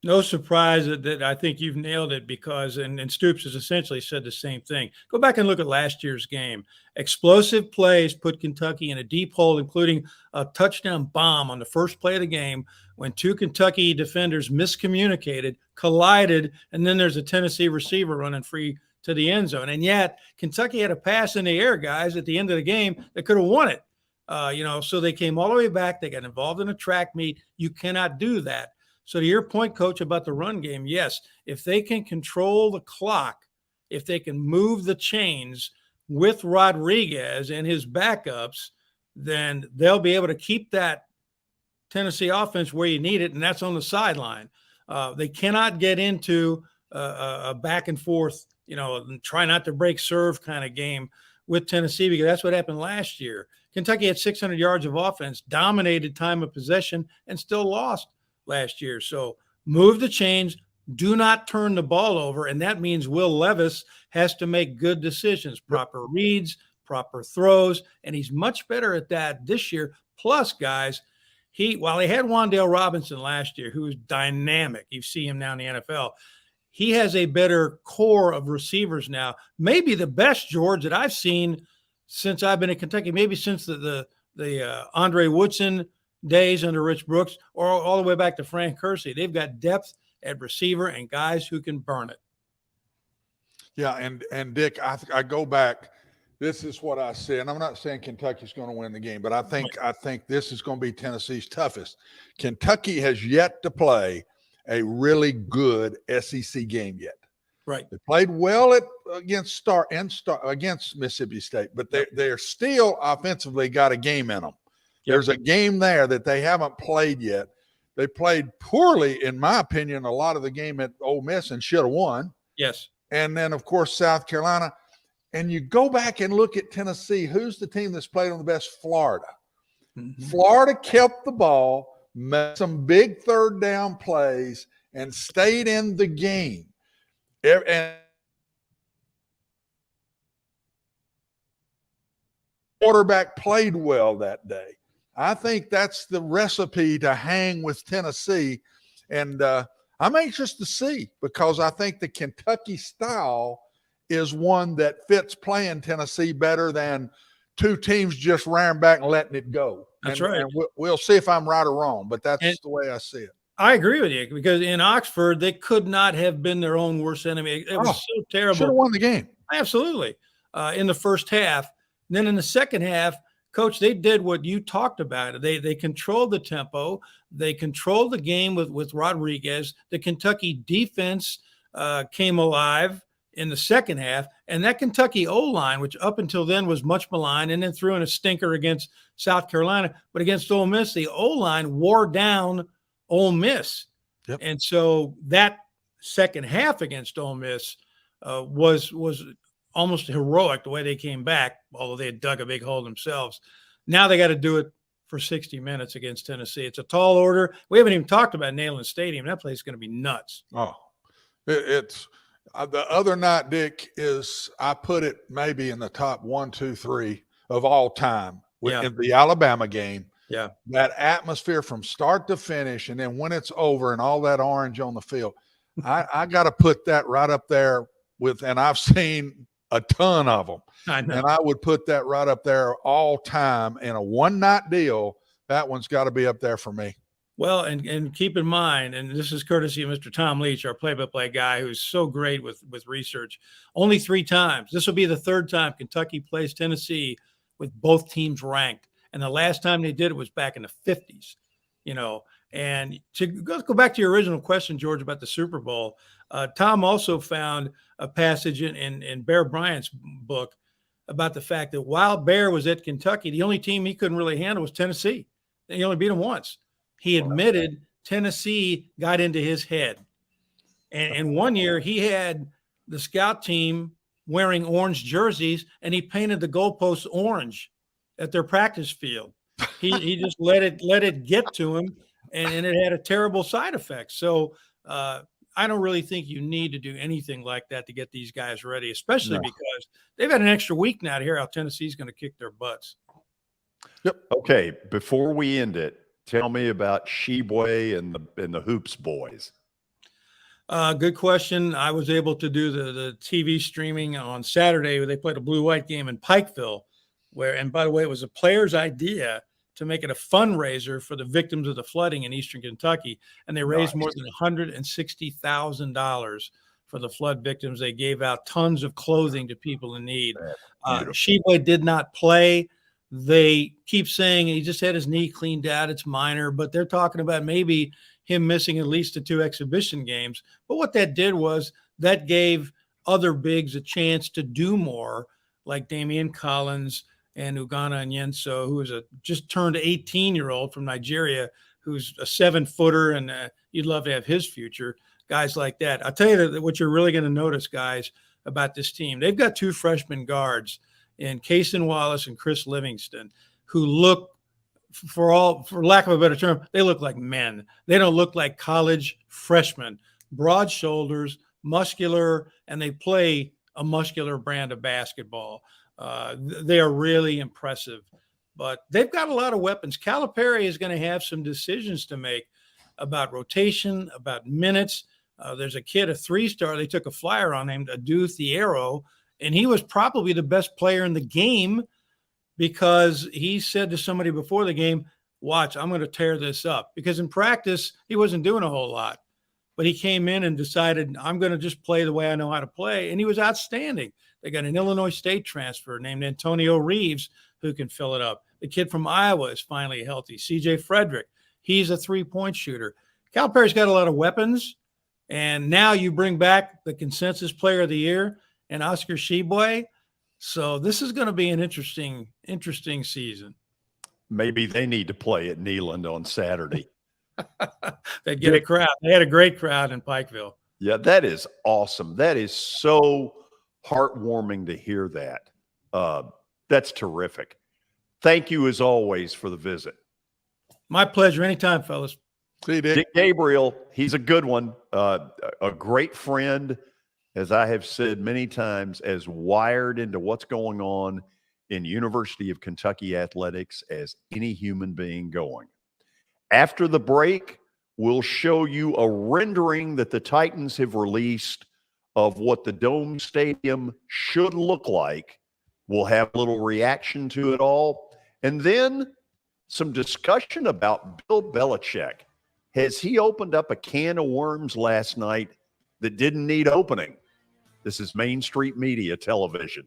Speaker 20: No surprise that I think you've nailed it because, and Stoops has essentially said the same thing. Go back and look at last year's game. Explosive plays put Kentucky in a deep hole, including a touchdown bomb on the first play of the game when two Kentucky defenders miscommunicated, collided, and then there's a Tennessee receiver running free to the end zone. And yet Kentucky had a pass in the air, guys, at the end of the game that could have won it. So they came all the way back. They got involved in a track meet. You cannot do that. So to your point, Coach, about the run game, yes, if they can control the clock, if they can move the chains with Rodriguez and his backups, then they'll be able to keep that Tennessee offense where you need it, and that's on the sideline. They cannot get into a back and forth, and try not to break serve kind of game with Tennessee because that's what happened last year. Kentucky had 600 yards of offense, dominated time of possession, and still lost last year. So move the chains, do not turn the ball over. And that means Will Levis has to make good decisions, proper reads, proper throws. And he's much better at that this year. Plus, guys, while he had Wan'Dale Robinson last year, who was dynamic, you see him now in the NFL, he has a better core of receivers now. Maybe the best, George, that I've seen since I've been in Kentucky, maybe since the Andre Woodson days under Rich Brooks or all the way back to Frank Kersey. They've got depth at receiver and guys who can burn it.
Speaker 4: Yeah, and Dick, I go back This is what I see, and I'm not saying Kentucky's going to win the game, but I think this is going to be Tennessee's toughest. Kentucky has yet to play a really good SEC game yet.
Speaker 20: Right.
Speaker 4: They played well against Mississippi State, but they're still offensively got a game in them. Yep. There's a game there that they haven't played yet. They played poorly, in my opinion, a lot of the game at Ole Miss and should have won.
Speaker 20: Yes.
Speaker 4: And then, of course, South Carolina. And you go back and look at Tennessee. Who's the team that's played on the best? Florida. Mm-hmm. Florida kept the ball, made some big third down plays, and stayed in the game. And quarterback played well that day. I think that's the recipe to hang with Tennessee. And I'm anxious to see, because I think the Kentucky style is one that fits playing Tennessee better than two teams just rearing back and letting it go.
Speaker 20: That's right.
Speaker 4: And we'll see if I'm right or wrong, but that's the way I see it.
Speaker 20: I agree with you, because in Oxford, they could not have been their own worst enemy. It was so terrible.
Speaker 4: Should have won the game.
Speaker 20: Absolutely. In the first half. And then in the second half, Coach, they did what you talked about. They controlled the tempo. They controlled the game with Rodriguez. The Kentucky defense came alive in the second half, and that Kentucky O-line, which up until then was much maligned, and then threw in a stinker against South Carolina, but against Ole Miss, the O-line wore down Ole Miss.
Speaker 4: Yep.
Speaker 20: And so that second half against Ole Miss was almost heroic the way they came back, although they had dug a big hole themselves. Now they got to do it for 60 minutes against Tennessee. It's a tall order. We haven't even talked about Neyland Stadium. That place is going to be nuts.
Speaker 4: Oh, it's the other night, Dick, is I put it maybe in the top 1, 2, 3 of all time in the Alabama game.
Speaker 20: Yeah.
Speaker 4: That atmosphere from start to finish, and then when it's over and all that orange on the field, I got to put that right up there with, and I've seen a ton of them.
Speaker 20: I know.
Speaker 4: And I would put that right up there all time in a one-night deal. That one's got to be up there for me.
Speaker 20: Well, and keep in mind, and this is courtesy of Mr. Tom Leach, our play-by-play guy, who's so great with research. Only 3 times. This will be the 3rd time Kentucky plays Tennessee with both teams ranked. And the last time they did it was back in the 50s, And to go back to your original question, George, about the Super Bowl, Tom also found a passage in Bear Bryant's book about the fact that while Bear was at Kentucky, the only team he couldn't really handle was Tennessee. He only beat them once. He admitted Tennessee got into his head. And one year he had the scout team wearing orange jerseys, and he painted the goalposts orange at their practice field. He just let it get to him, and it had a terrible side effect. So I don't really think you need to do anything like that to get these guys ready, especially because they've had an extra week now to hear how Tennessee's going to kick their butts.
Speaker 3: Yep. Okay. Before we end it, tell me about Sheboy and the Hoops boys.
Speaker 20: Good question. I was able to do the TV streaming on Saturday where they played a blue-white game in Pikeville, and by the way, it was a player's idea to make it a fundraiser for the victims of the flooding in Eastern Kentucky. And they raised more than $160,000 for the flood victims. They gave out tons of clothing to people in need. Sheboy did not play. They keep saying he just had his knee cleaned out. It's minor, but they're talking about maybe him missing at least the 2 exhibition games. But what that did was that gave other bigs a chance to do more, like Damian Collins and Ugonna Nyenso, who is a just turned 18-year-old from Nigeria, who's a 7-footer, and you'd love to have his future. Guys like that. I'll tell you that what you're really going to notice, guys, about this team. They've got 2 freshman guards in Cason Wallace and Chris Livingston, who look, for lack of a better term, they look like men. They don't look like college freshmen. Broad shoulders, muscular, and they play a muscular brand of basketball. They are really impressive, but they've got a lot of weapons. Calipari is going to have some decisions to make about rotation, about minutes. There's a kid, a 3-star. They took a flyer on named Adu Thiero, and he was probably the best player in the game because he said to somebody before the game, watch, I'm going to tear this up. Because in practice, he wasn't doing a whole lot. but he came in and decided, I'm going to just play the way I know how to play. And he was outstanding. They got an Illinois State transfer named Antonio Reeves who can fill it up. The kid from Iowa is finally healthy. CJ Frederick, he's a three-point shooter. Calipari's got a lot of weapons. And now you bring back the consensus player of the year and Oscar Tshiebwe. So this is going to be an interesting season.
Speaker 3: Maybe they need to play at Neyland on Saturday.
Speaker 20: They'd get a crowd. They had a great crowd in Pikeville.
Speaker 3: Yeah, that is awesome. That is so heartwarming to hear that. That's terrific. Thank you, as always, for the visit.
Speaker 20: My pleasure. Anytime, fellas.
Speaker 4: See you, Dick.
Speaker 3: Dick Gabriel, he's a good one. A great friend, as I have said many times, as wired into what's going on in University of Kentucky athletics as any human being going. After the break, we'll show you a rendering that the Titans have released of what the Dome Stadium should look like. We'll have a little reaction to it all. And then some discussion about Bill Belichick. Has he opened up a can of worms last night that didn't need opening? This is Main Street Media Television.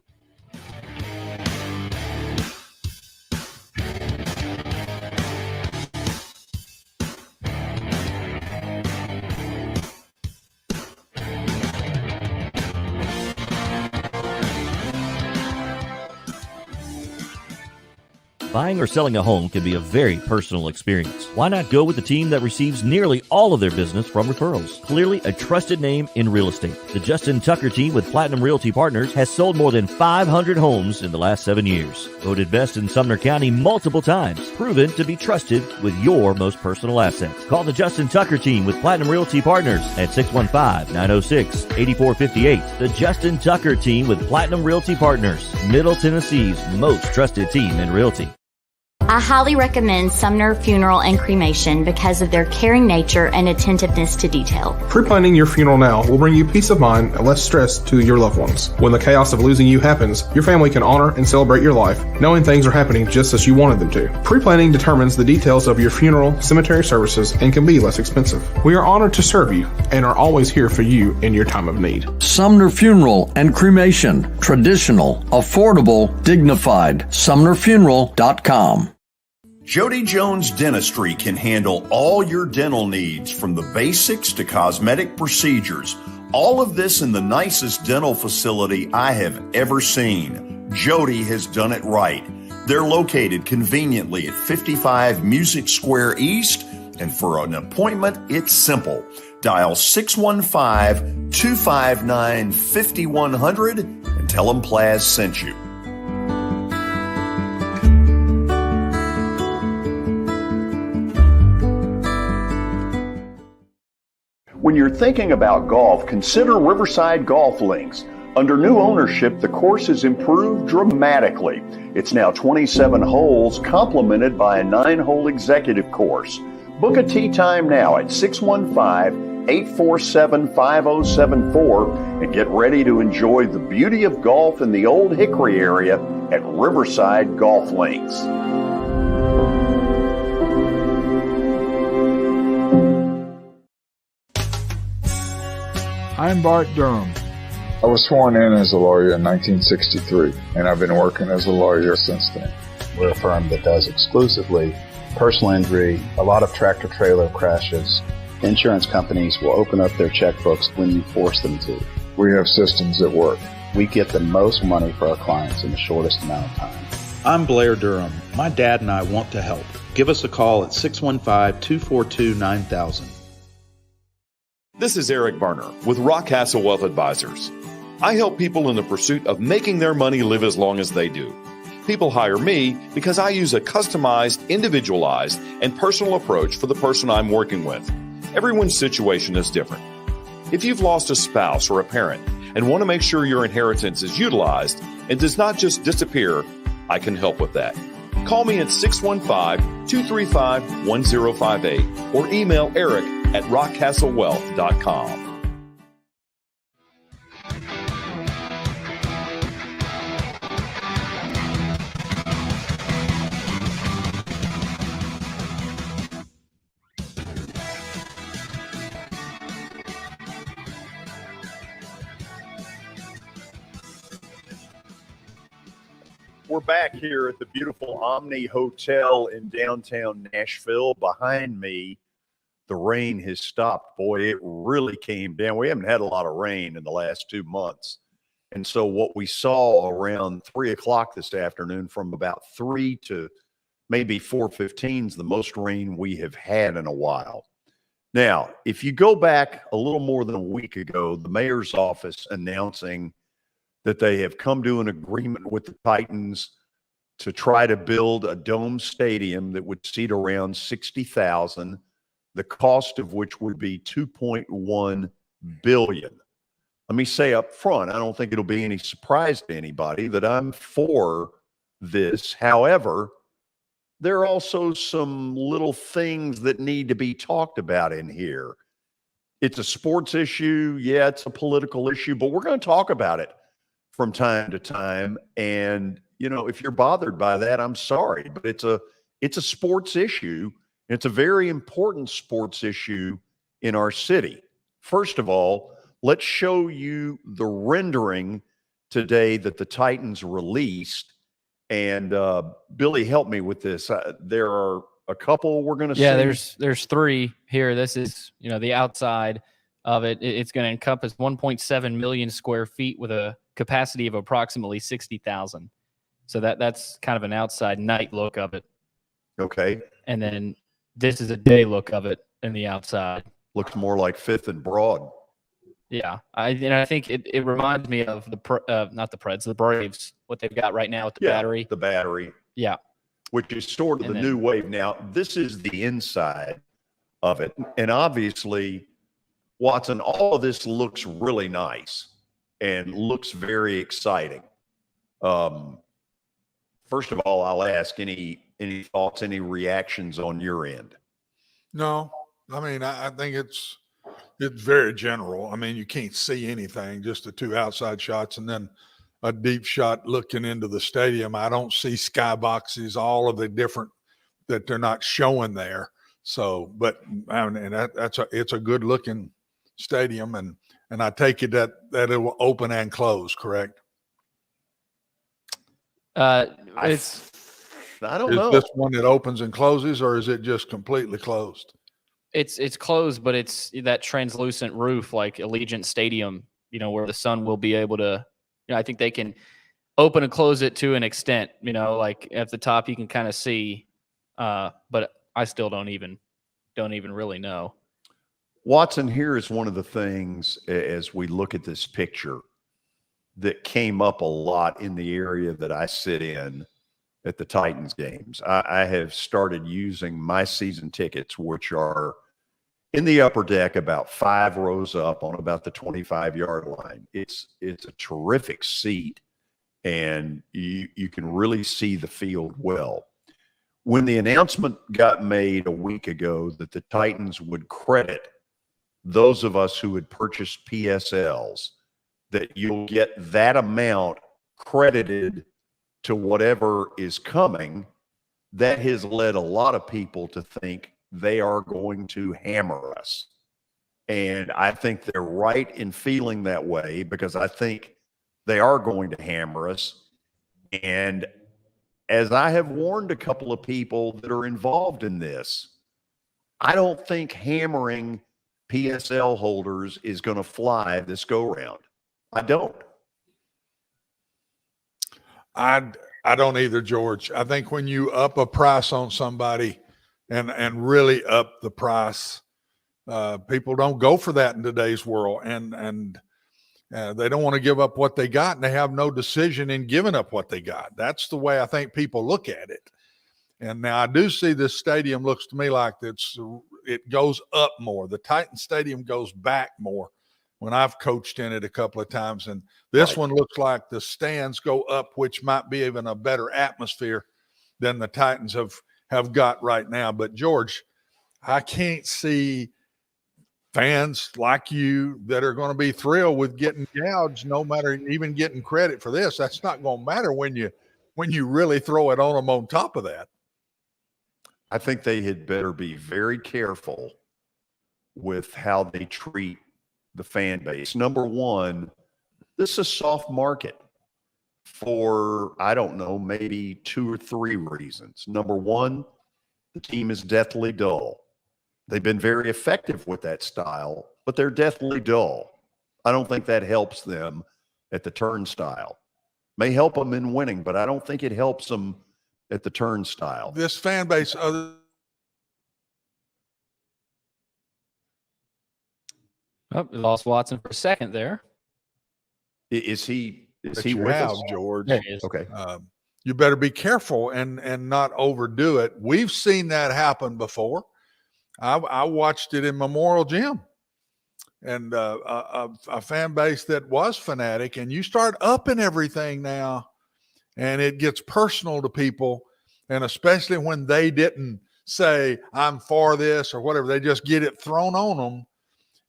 Speaker 1: Buying or selling a home can be a very personal experience. Why not go with the team that receives nearly all of their business from referrals? Clearly a trusted name in real estate. The Justin Tucker team with Platinum Realty Partners has sold more than 500 homes in the last 7 years. Voted best in Sumner County multiple times. Proven to be trusted with your most personal assets. Call the Justin Tucker team with Platinum Realty Partners at 615-906-8458. The Justin Tucker team with Platinum Realty Partners, Middle Tennessee's most trusted team in realty.
Speaker 7: I highly recommend Sumner Funeral and Cremation because of their caring nature and attentiveness to detail.
Speaker 8: Pre-planning your funeral now will bring you peace of mind and less stress to your loved ones. When the chaos of losing you happens, your family can honor and celebrate your life, knowing things are happening just as you wanted them to. Pre-planning determines the details of your funeral, cemetery services, and can be less expensive. We are honored to serve you and are always here for you in your time of need.
Speaker 9: Sumner Funeral and Cremation. Traditional, affordable, dignified. SumnerFuneral.com.
Speaker 3: Jody Jones Dentistry can handle all your dental needs, from the basics to cosmetic procedures. All of this in the nicest dental facility I have ever seen. Jody has done it right. They're located conveniently at 55 Music Square East, and for an appointment, it's simple. Dial 615-259-5100 and tell them Plaz sent you. When you're thinking about golf, consider Riverside Golf Links. Under new ownership, the course has improved dramatically. It's now 27 holes, complemented by a 9-hole executive course. Book a tee time now at 615-847-5074 and get ready to enjoy the beauty of golf in the Old Hickory area at Riverside Golf Links.
Speaker 16: I'm Bart Durham.
Speaker 11: I was sworn in as a lawyer in 1963, and I've been working as a lawyer since then.
Speaker 12: We're a firm that does exclusively personal injury, a lot of tractor-trailer crashes. Insurance companies will open up their checkbooks when you force them to.
Speaker 11: We have systems that work.
Speaker 12: We get the most money for our clients in the shortest amount of time.
Speaker 10: I'm Blair Durham. My dad and I want to help. Give us a call at 615-242-9000.
Speaker 13: This is Eric Berner with Rockcastle Wealth Advisors. I help people in the pursuit of making their money live as long as they do. People hire me because I use a customized, individualized, and personal approach for the person I'm working with. Everyone's situation is different. If you've lost a spouse or a parent and want to make sure your inheritance is utilized and does not just disappear, I can help with that. Call me at 615-235-1058 or email Eric at rockcastlewealth.com.
Speaker 3: We're back here at the beautiful Omni Hotel in downtown Nashville. Behind me, the rain has stopped. Boy, it really came down. We haven't had a lot of rain in the last 2 months. And so what we saw around 3 o'clock this afternoon, from about 3 to maybe 4:15 is the most rain we have had in a while. Now, if you go back a little more than a week ago, the mayor's office announcing that they have come to an agreement with the Titans to try to build a dome stadium that would seat around 60,000, the cost of which would be $2.1 billion. Let me say up front, I don't think it'll be any surprise to anybody that I'm for this. However, there are also some little things that need to be talked about in here. It's a sports issue. Yeah, it's a political issue, but we're going to talk about it from time to time. And, you know, if you're bothered by that, I'm sorry, but it's a sports issue. It's a very important sports issue in our city. First of all, let's show you the rendering today that the Titans released. And Billy, help me with this. There are a couple we're going to see.
Speaker 6: Yeah, there's 3 here. This is, you know, the outside of it. It's going to encompass 1.7 million square feet with a capacity of approximately 60,000. So that's kind of an outside night look of it.
Speaker 3: Okay.
Speaker 6: And then this is a day look of it in the outside.
Speaker 3: Looks more like Fifth and Broad.
Speaker 6: Yeah, I think it reminds me of not the Preds, the Braves, what they've got right now with the battery.
Speaker 3: The battery.
Speaker 6: Yeah.
Speaker 3: Which is sort of the new wave. Now, this is the inside of it. And obviously, Watson, all of this looks really nice and looks very exciting. First of all, I'll ask any thoughts, any reactions on your end?
Speaker 4: No, I mean, I think it's very general. I mean, you can't see anything, just the 2 outside shots and then a deep shot looking into the stadium. I don't see skyboxes, all of the different that they're not showing there. So, but I mean, it's a good looking stadium, and I take it that it will open and close, correct?
Speaker 3: I don't know.
Speaker 4: Is this one that opens and closes, or is it just completely closed?
Speaker 6: It's closed, but it's that translucent roof like Allegiant Stadium, you know, where the sun will be able to, you know, I think they can open and close it to an extent, you know, like at the top you can kind of see, but I still don't even really know.
Speaker 3: Watson, here is one of the things as we look at this picture that came up a lot in the area that I sit in at the Titans games. I have started using my season tickets, which are in the upper deck about 5 rows up on about the 25-yard line. It's a terrific seat, and you can really see the field well. When the announcement got made a week ago that the Titans would credit those of us who had purchased PSLs, that you'll get that amount credited to whatever is coming, that has led a lot of people to think they are going to hammer us. And I think they're right in feeling that way, because I think they are going to hammer us. And as I have warned a couple of people that are involved in this, I don't think hammering PSL holders is going to fly this go-round. I don't.
Speaker 4: I don't either, George. I think when you up a price on somebody and really up the price, people don't go for that in today's world, and they don't want to give up what they got, and they have no decision in giving up what they got. That's the way I think people look at it. And now I do see this stadium looks to me like it goes up more. The Titan Stadium goes back more when I've coached in it a couple of times. And this one looks like the stands go up, which might be even a better atmosphere than the Titans have got right now. But, George, I can't see fans like you that are going to be thrilled with getting gouged, no matter even getting credit for this. That's not going to matter when you really throw it on them on top of that.
Speaker 3: I think they had better be very careful with how they treat the fan base. Number one, this is a soft market. for, I don't know, maybe 2 or 3 reasons. Number one, the team is deathly dull. They've been very effective with that style, but they're deathly dull. I don't think that helps them at the turnstile. May help them in winning, but I don't think it helps them at the turnstile.
Speaker 4: This fan base,
Speaker 6: Oh, we lost Watson for a second there.
Speaker 3: Is he
Speaker 4: that
Speaker 3: with
Speaker 4: you have,
Speaker 3: us?
Speaker 4: George.
Speaker 6: There he is.
Speaker 3: Okay.
Speaker 4: You better be careful and not overdo it. We've seen that happen before. I watched it in Memorial Gym, and a fan base that was fanatic, and you start upping everything now, and it gets personal to people, and especially when they didn't say, I'm for this or whatever, they just get it thrown on them,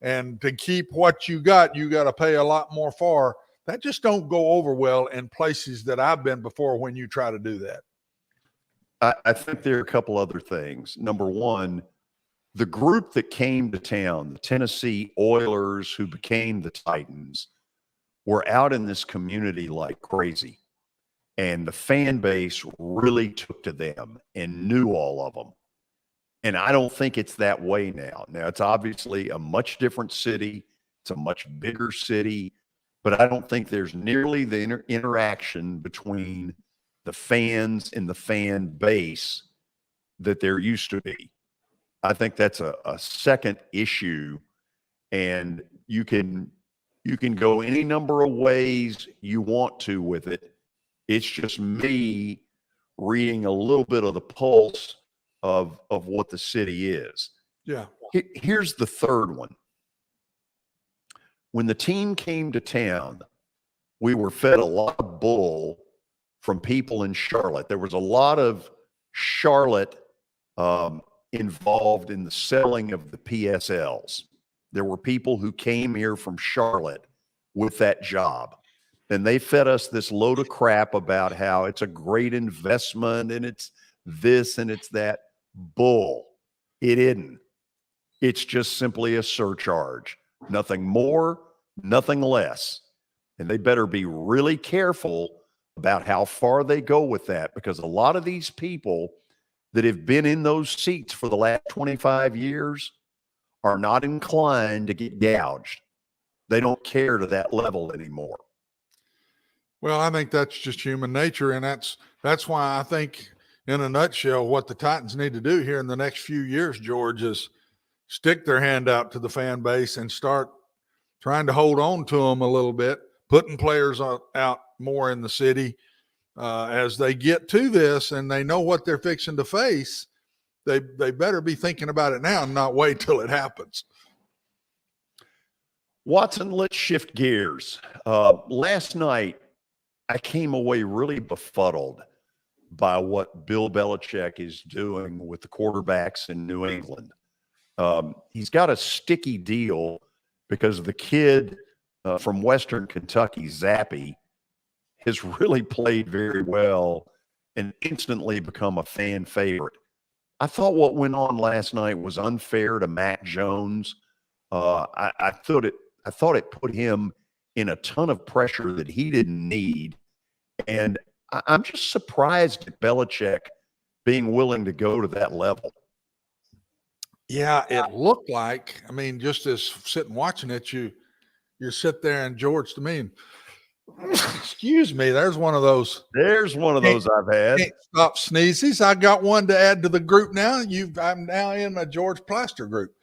Speaker 4: and to keep what you got to pay a lot more for. That just don't go over well in places that I've been before when you try to do that.
Speaker 3: I think there are a couple other things. Number one, the group that came to town, the Tennessee Oilers, who became the Titans, were out in this community like crazy. And the fan base really took to them and knew all of them. And I don't think it's that way now. Now, it's obviously a much different city. It's a much bigger city. But I don't think there's nearly the interaction between the fans and the fan base that there used to be. I think that's a second issue, and you can go any number of ways you want to with it. It's just me reading a little bit of the pulse of what the city is.
Speaker 4: Yeah.
Speaker 3: Here's the third one. When the team came to town, we were fed a lot of bull from people in Charlotte. There was a lot of Charlotte involved in the selling of the PSLs. There were people who came here from Charlotte with that job. And they fed us this load of crap about how it's a great investment and it's this and it's that. Bull. It isn't. It's just simply a surcharge. Nothing more, nothing less. And they better be really careful about how far they go with that, because a lot of these people that have been in those seats for the last 25 years are not inclined to get gouged. They don't care to that level anymore.
Speaker 4: Well, I think that's just human nature, and that's why I think, in a nutshell, what the Titans need to do here in the next few years, George, is stick their hand out to the fan base and start trying to hold on to them a little bit, putting players out more in the city as they get to this and they know what they're fixing to face. They better be thinking about it now and not wait till it happens.
Speaker 3: Watson, let's shift gears. Last night, I came away really befuddled by what Bill Belichick is doing with the quarterbacks in New England. He's got a sticky deal because the kid from Western Kentucky, Zappe, has really played very well and instantly become a fan favorite. I thought what went on last night was unfair to Mac Jones. I thought it put him in a ton of pressure that he didn't need. And I'm just surprised at Belichick being willing to go to that level.
Speaker 4: Yeah, it looked like, I mean, just as sitting watching it, you sit there and George, to me, excuse me, there's one of those.
Speaker 3: There's one of those I've had.
Speaker 4: Can't stop sneezes. I got one to add to the group now. I'm now in a George Plaster group.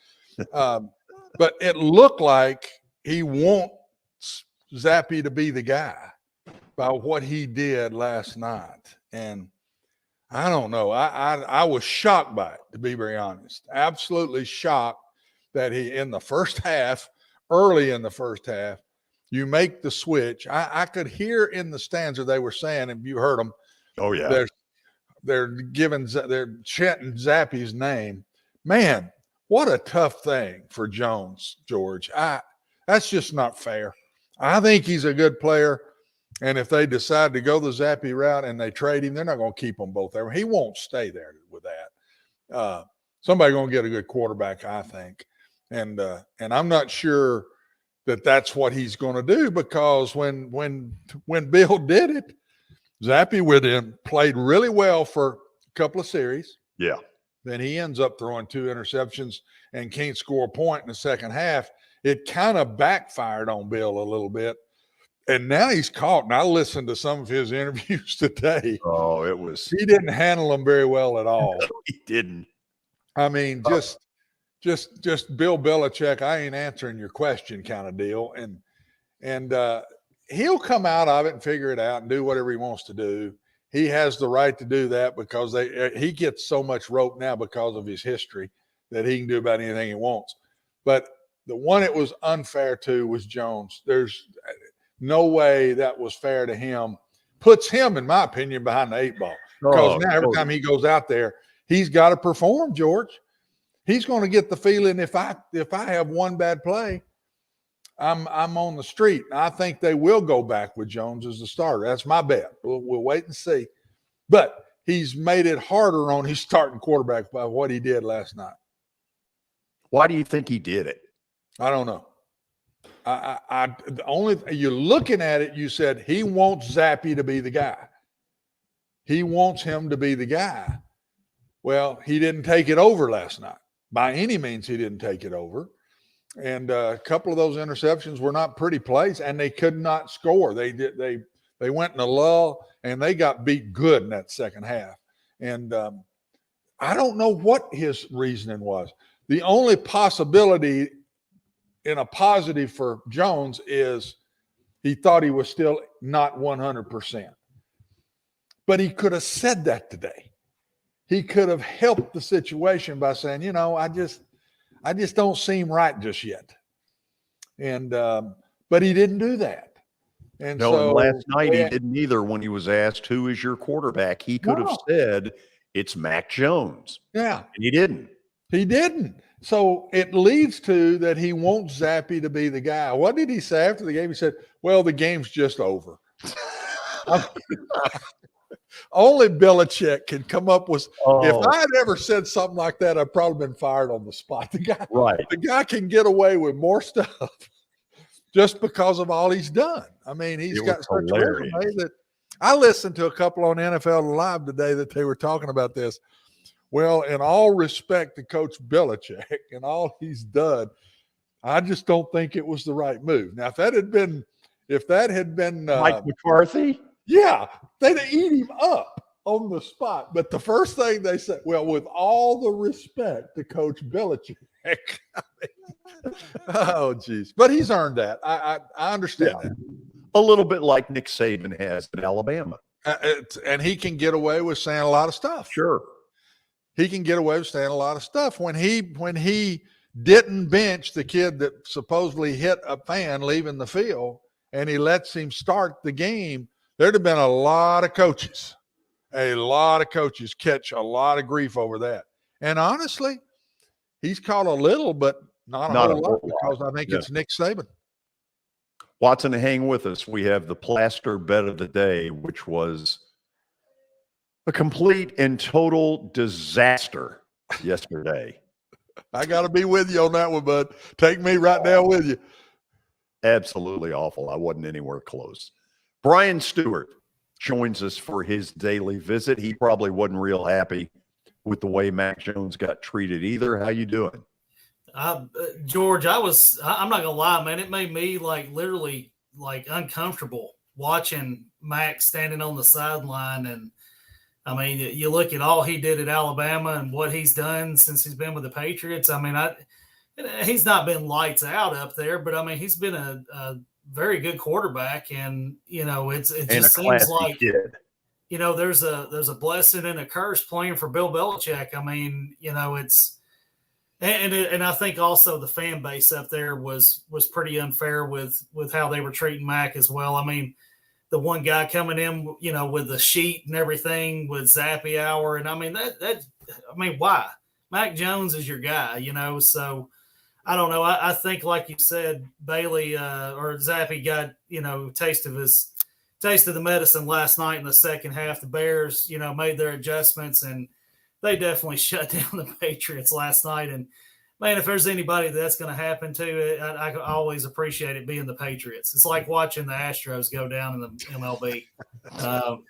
Speaker 4: But it looked like he wants Zappe to be the guy by what he did last night. And I don't know. I was shocked by it, to be very honest. Absolutely shocked that he, in the first half, early in the first half, you make the switch. I could hear in the stanza they were saying, and you heard them.
Speaker 3: Oh, yeah.
Speaker 4: They're chanting Zappe's name. Man, what a tough thing for Jones, George. That's just not fair. I think he's a good player. And if they decide to go the Zappe route and they trade him, they're not going to keep them both there. He won't stay there with that. Somebody's going to get a good quarterback, I think. And I'm not sure that that's what he's going to do, because when Bill did it, Zappe with him played really well for a couple of series.
Speaker 3: Yeah.
Speaker 4: Then he ends up throwing 2 interceptions and can't score a point in the second half. It kind of backfired on Bill a little bit. And now he's caught. And I listened to some of his interviews today.
Speaker 3: Oh,
Speaker 4: he didn't handle them very well at all.
Speaker 3: He didn't.
Speaker 4: I mean, just Bill Belichick, I ain't answering your question kind of deal. And he'll come out of it and figure it out and do whatever he wants to do. He has the right to do that because he gets so much rope now because of his history that he can do about anything he wants. But the one it was unfair to was Jones. There's no way that was fair to him. Puts him, in my opinion, behind the 8 ball. Because now every time he goes out there, he's got to perform, George. He's going to get the feeling if I have one bad play, I'm on the street. I think they will go back with Jones as the starter. That's my bet. We'll wait and see. But he's made it harder on his starting quarterback by what he did last night.
Speaker 3: Why do you think he did it?
Speaker 4: I don't know. You're looking at it, you said he wants Zappe to be the guy. He wants him to be the guy. Well, he didn't take it over last night. By any means, he didn't take it over. And a couple of those interceptions were not pretty plays, and they could not score. They went in a lull, and they got beat good in that second half. And I don't know what his reasoning was. The only possibility in a positive for Jones is he thought he was still not 100%. But he could have said that today. He could have helped the situation by saying, I just don't seem right just yet. And but he didn't do that. And so
Speaker 3: last night he didn't either. When he was asked who is your quarterback, he could have said it's Mac Jones.
Speaker 4: Yeah.
Speaker 3: And he didn't.
Speaker 4: He didn't. So it leads to that he wants Zappe to be the guy. What did he say after the game? He said, well, the game's just over. Only Belichick can come up with. If I had ever said something like that, I'd probably been fired on the spot. The guy can get away with more stuff just because of all he's done. I mean, he's got such a resume that I listened to a couple on NFL Live today that they were talking about this. Well, in all respect to Coach Belichick and all he's done, I just don't think it was the right move. Now, if that had been
Speaker 3: Mike McCarthy,
Speaker 4: yeah, they'd eat him up on the spot. But the first thing they said, well, with all the respect to Coach Belichick, oh, geez. But he's earned that. I understand that.
Speaker 3: A little bit like Nick Saban has at Alabama.
Speaker 4: And he can get away with saying a lot of stuff.
Speaker 3: Sure.
Speaker 4: He can get away with saying a lot of stuff. When he didn't bench the kid that supposedly hit a fan leaving the field and he lets him start the game, there'd have been a lot of coaches catch a lot of grief over that. And honestly, he's caught a little, but not a whole lot because I think it's Nick Saban.
Speaker 3: Watson, hang with us. We have the Plaster bet of the day, which was a complete and total disaster yesterday.
Speaker 4: I got to be with you on that one, bud. Take me right down with you.
Speaker 3: Absolutely awful. I wasn't anywhere close. Brian Stewart joins us for his daily visit. He probably wasn't real happy with the way Mac Jones got treated either. How you doing?
Speaker 21: George, I'm not gonna lie, man. It made me literally uncomfortable watching Mac standing on the sideline. And I mean, you look at all he did at Alabama and what he's done since he's been with the Patriots. I mean, he's not been lights out up there, but I mean, he's been a very good quarterback. And, it just seems like, there's a blessing and a curse playing for Bill Belichick. I mean, it's, and I think also the fan base up there was pretty unfair with how they were treating Mac as well. I mean, the one guy coming in, with the sheet and everything with Zappe hour. And I mean, why? Mac Jones is your guy, so I don't know. I think, like you said, Bailey or Zappe got, taste of the medicine last night in the second half. The Bears, made their adjustments and they definitely shut down the Patriots last night. And man, if there's anybody that's going to happen to, I always appreciate it being the Patriots. It's like watching the Astros go down in the MLB.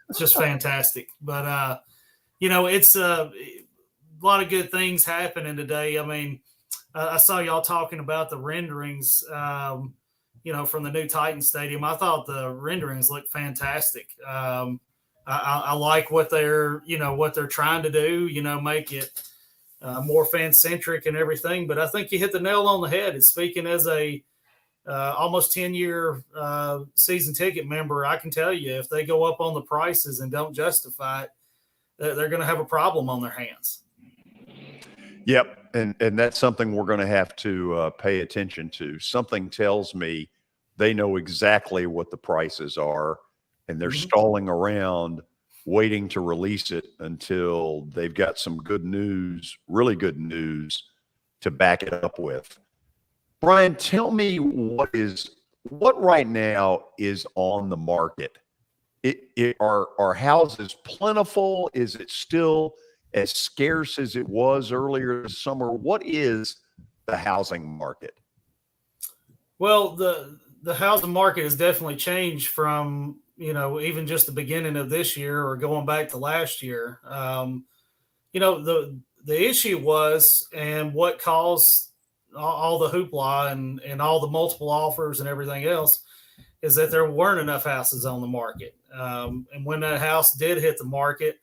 Speaker 21: It's just fantastic. But, it's a lot of good things happening today. I mean, I saw y'all talking about the renderings, from the new Titan Stadium. I thought the renderings looked fantastic. I like what they're trying to do, make it more fan-centric and everything. But I think you hit the nail on the head. And speaking as a almost 10-year season ticket member, I can tell you if they go up on the prices and don't justify it, they're going to have a problem on their hands.
Speaker 3: Yep, and that's something we're going to have to pay attention to. Something tells me they know exactly what the prices are, and they're stalling around waiting to release it until they've got some good news, really good news, to back it up with. Brian, tell me what right now is on the market? Are houses plentiful? Is it still as scarce as it was earlier this summer? What is the housing market?
Speaker 21: Well, the housing market has definitely changed from, even just the beginning of this year or going back to last year. The issue was, and what caused all the hoopla and all the multiple offers and everything else, is that there weren't enough houses on the market. And when that house did hit the market,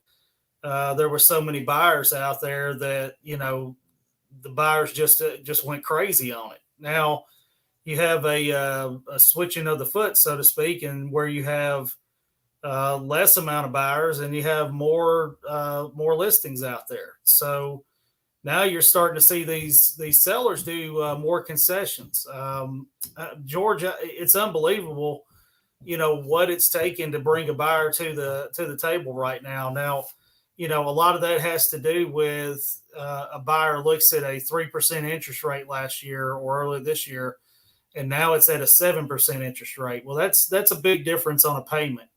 Speaker 21: there were so many buyers out there that, the buyers just went crazy on it. Now you have a switching of the foot, so to speak, and where you have less amount of buyers and you have more listings out there. So now you're starting to see these sellers do more concessions. George, it's unbelievable, what it's taken to bring a buyer to the table right now. Now, a lot of that has to do with a buyer looks at a 3% interest rate last year or earlier this year, and now it's at a 7% interest rate. Well, that's a big difference on a payment.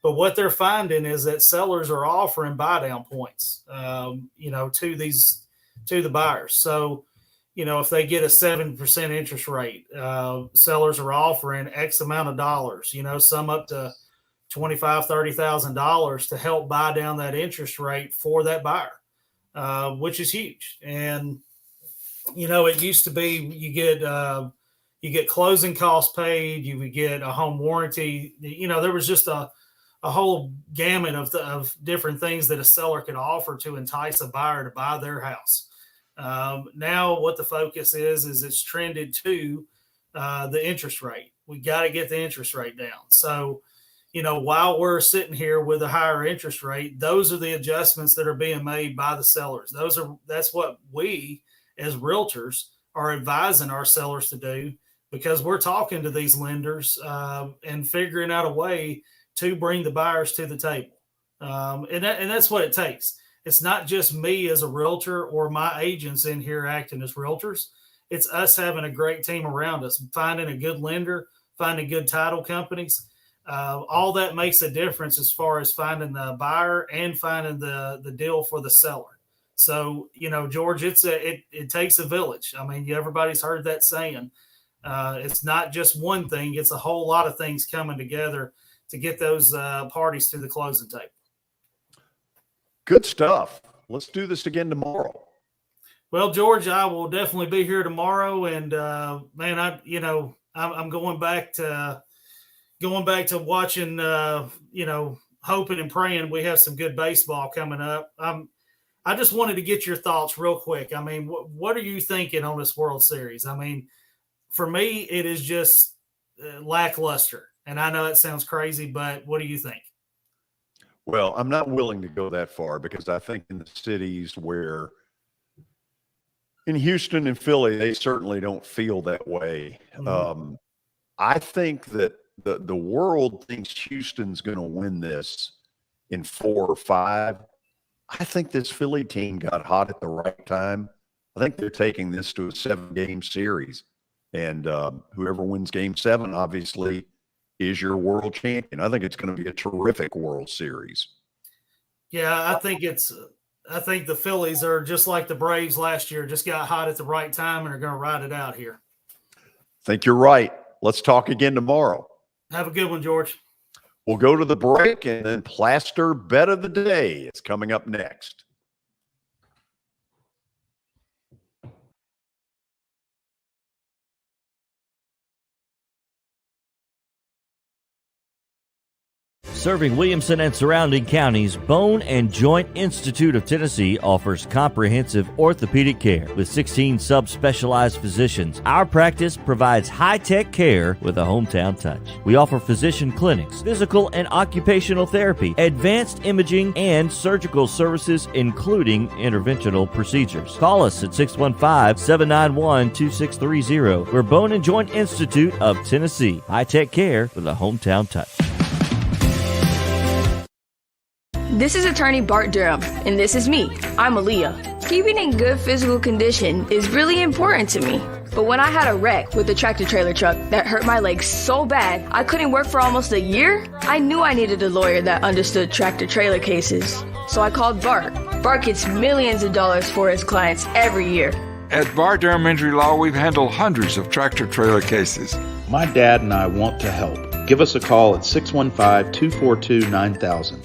Speaker 21: But what they're finding is that sellers are offering buy down points, to the buyers. So, if they get a 7% interest rate, sellers are offering X amount of dollars, some up to $25,000, $30,000 to help buy down that interest rate for that buyer, which is huge. And, it used to be you get closing costs paid, you would get a home warranty. There was just a whole gamut of different things that a seller could offer to entice a buyer to buy their house. Now what the focus is it's trended to the interest rate. We got to get the interest rate down. So, while we're sitting here with a higher interest rate, those are the adjustments that are being made by the sellers. That's what we as realtors are advising our sellers to do, because we're talking to these lenders and figuring out a way to bring the buyers to the table. And that's what it takes. It's not just me as a realtor or my agents in here acting as realtors. It's us having a great team around us, finding a good lender, finding good title companies. All that makes a difference as far as finding the buyer and finding the deal for the seller. So, George, it takes a village. I mean, everybody's heard that saying. It's not just one thing. It's a whole lot of things coming together to get those parties to the closing table.
Speaker 3: Good stuff. Let's do this again tomorrow.
Speaker 21: Well, George, I will definitely be here tomorrow. And man, I'm going back to watching, hoping and praying we have some good baseball coming up. I just wanted to get your thoughts real quick. I mean, what are you thinking on this World Series? I mean, for me, it is just lackluster. And I know it sounds crazy, but what do you think?
Speaker 3: Well, I'm not willing to go that far, because I think in the cities where in Houston and Philly, they certainly don't feel that way. Mm-hmm. I think that the world thinks Houston's going to win this in 4 or 5. I think this Philly team got hot at the right time. I think they're taking this to a 7-game series. And whoever wins Game 7, obviously, is your world champion. I think it's going to be a terrific World Series.
Speaker 21: Yeah, I think it's I think the Phillies are just like the Braves last year, just got hot at the right time and are going to ride it out here.
Speaker 3: Think you're right. Let's talk again tomorrow.
Speaker 21: Have a good one, George.
Speaker 3: We'll go to the break, and then Plaster Bet of the Day is coming up next.
Speaker 1: Serving Williamson and surrounding counties, Bone and Joint Institute of Tennessee offers comprehensive orthopedic care with 16 subspecialized physicians. Our practice provides high-tech care with a hometown touch. We offer physician clinics, physical and occupational therapy, advanced imaging, and surgical services, including interventional procedures. Call us at 615-791-2630. We're Bone and Joint Institute of Tennessee. High-tech care with a hometown touch.
Speaker 15: This is attorney Bart Durham, and this is me. I'm Aaliyah. Keeping in good physical condition is really important to me. But when I had a wreck with a tractor trailer truck that hurt my legs so bad I couldn't work for almost a year, I knew I needed a lawyer that understood tractor trailer cases. So I called Bart. Bart gets millions of dollars for his clients every year.
Speaker 16: At Bart Durham Injury Law, we've handled hundreds of tractor trailer cases.
Speaker 10: My dad and I want to help. Give us a call at 615-242-9000.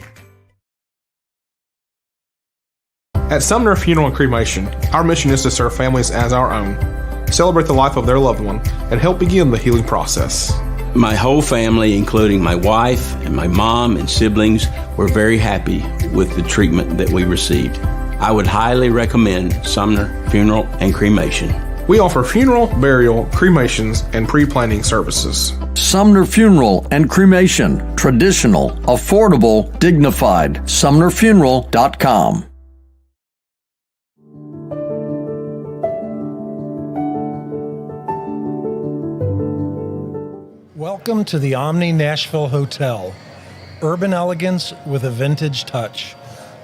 Speaker 8: At Sumner Funeral and Cremation, our mission is to serve families as our own, celebrate the life of their loved one, and help begin the healing process.
Speaker 2: My whole family, including my wife and my mom and siblings, were very happy with the treatment that we received. I would highly recommend Sumner Funeral and Cremation.
Speaker 8: We offer funeral, burial, cremations, and pre-planning services.
Speaker 9: Sumner Funeral and Cremation. Traditional, affordable, dignified. SumnerFuneral.com.
Speaker 17: Welcome to the Omni Nashville Hotel. Urban elegance with a vintage touch.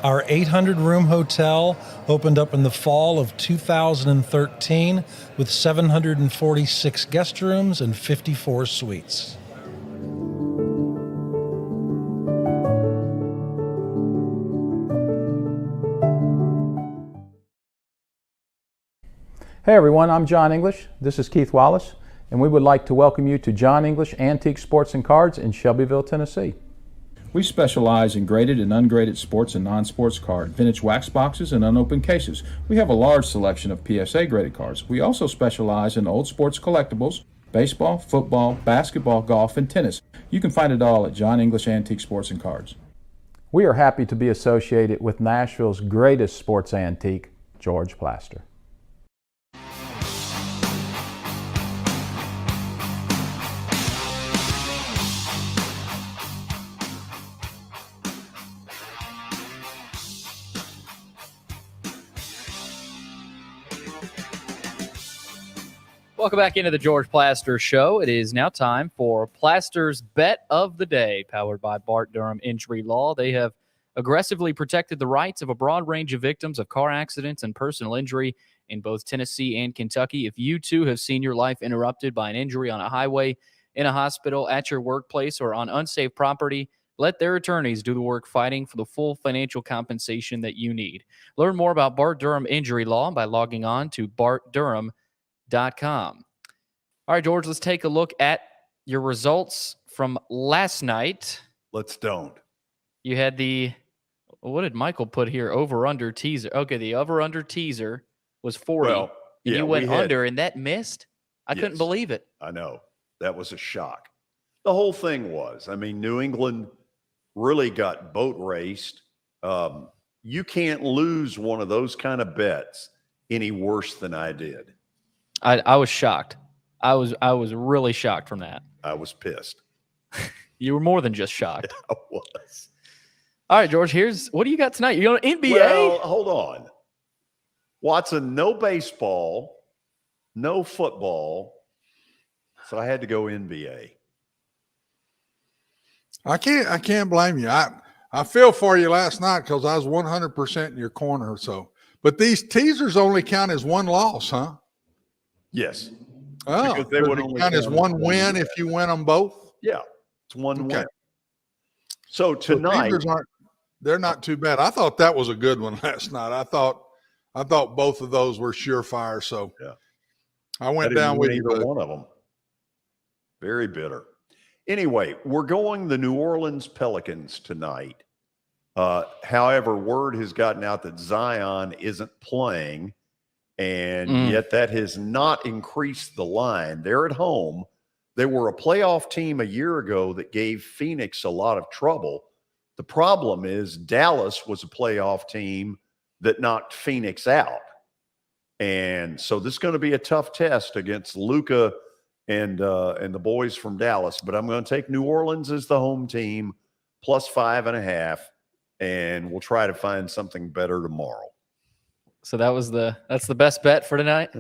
Speaker 17: Our 800-room hotel opened up in the fall of 2013 with 746 guest rooms and 54 suites.
Speaker 18: Hey everyone, I'm John English. This is Keith Wallace, and we would like to welcome you to John English Antique Sports and Cards in Shelbyville, Tennessee. We specialize in graded and ungraded sports and non-sports card, vintage wax boxes, and unopened cases. We have a large selection of PSA graded cards. We also specialize in old sports collectibles, baseball, football, basketball, golf, and tennis. You can find it all at John English Antique Sports and Cards. We are happy to be associated with Nashville's greatest sports antique, George Plaster.
Speaker 6: Welcome back into the George Plaster Show. It is now time for Plaster's Bet of the Day, powered by Bart Durham Injury Law. They have aggressively protected the rights of a broad range of victims of car accidents and personal injury in both Tennessee and Kentucky. If you, too, have seen your life interrupted by an injury on a highway, in a hospital, at your workplace, or on unsafe property, let their attorneys do the work fighting for the full financial compensation that you need. Learn more about Bart Durham Injury Law by logging on to bartdurham.com. All right, George, let's take a look at your results from last night.
Speaker 3: Let's don't.
Speaker 6: You had what did Michael put here? Over-under teaser. Okay, the over-under teaser was 40.
Speaker 3: Well,
Speaker 6: and
Speaker 3: yeah,
Speaker 6: you went under, and that missed? I
Speaker 3: Yes.
Speaker 6: couldn't believe it.
Speaker 3: I know. That was a shock. The whole thing was, New England really got boat raced. You can't lose one of those kind of bets any worse than I did.
Speaker 6: I was shocked. I was really shocked from that.
Speaker 3: I was pissed.
Speaker 6: You were more than just shocked.
Speaker 3: I was.
Speaker 6: All right, George, what do you got tonight? You going to NBA?
Speaker 3: Well, hold on. Watson, no baseball, no football. So I had to go NBA.
Speaker 4: I can't blame you. I feel for you last night because I was 100% in your corner. So, but these teasers only count as one loss, huh?
Speaker 3: Yes.
Speaker 4: Oh,
Speaker 3: because they would only
Speaker 4: count as one win if you win them both.
Speaker 3: Yeah, it's one win. So tonight,
Speaker 4: They're not too bad. I thought that was a good one last night. I thought both of those were surefire. So
Speaker 3: yeah,
Speaker 4: I went down with you.
Speaker 3: Either one of them. Very bitter. Anyway, we're going the New Orleans Pelicans tonight. However, word has gotten out that Zion isn't playing, and yet that has not increased the line. They're at home. They were a playoff team a year ago that gave Phoenix a lot of trouble. The problem is Dallas was a playoff team that knocked Phoenix out. And so this is going to be a tough test against Luka and the boys from Dallas. But I'm going to take New Orleans as the home team, plus 5.5, and we'll try to find something better tomorrow.
Speaker 6: So that's the best bet for tonight?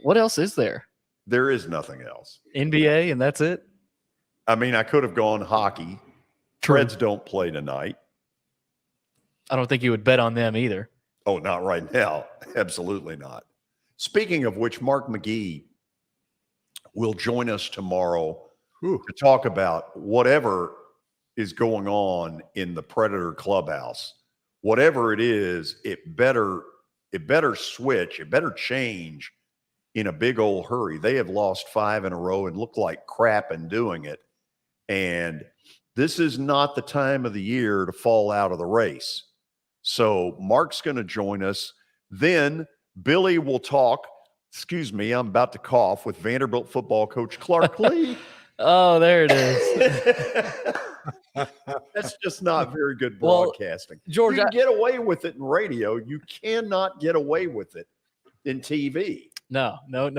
Speaker 6: What else is there?
Speaker 3: There is nothing else.
Speaker 6: NBA, and that's it?
Speaker 3: I mean, I could have gone hockey. Preds don't play tonight.
Speaker 6: I don't think you would bet on them either.
Speaker 3: Oh, not right now. Absolutely not. Speaking of which, Mark McGee will join us tomorrow to talk about whatever is going on in the Predator clubhouse. Whatever it is, it better switch. It better change in a big old hurry. They have lost 5 in a row and look like crap in doing it. And this is not the time of the year to fall out of the race. So Mark's going to join us. Then Billy will talk. Excuse me, I'm about to cough with Vanderbilt football coach Clark Lee.
Speaker 6: Oh, there it is.
Speaker 3: That's just not very good broadcasting.
Speaker 6: Well, George,
Speaker 3: you can get away with it in radio. You cannot get away with it in TV.
Speaker 6: No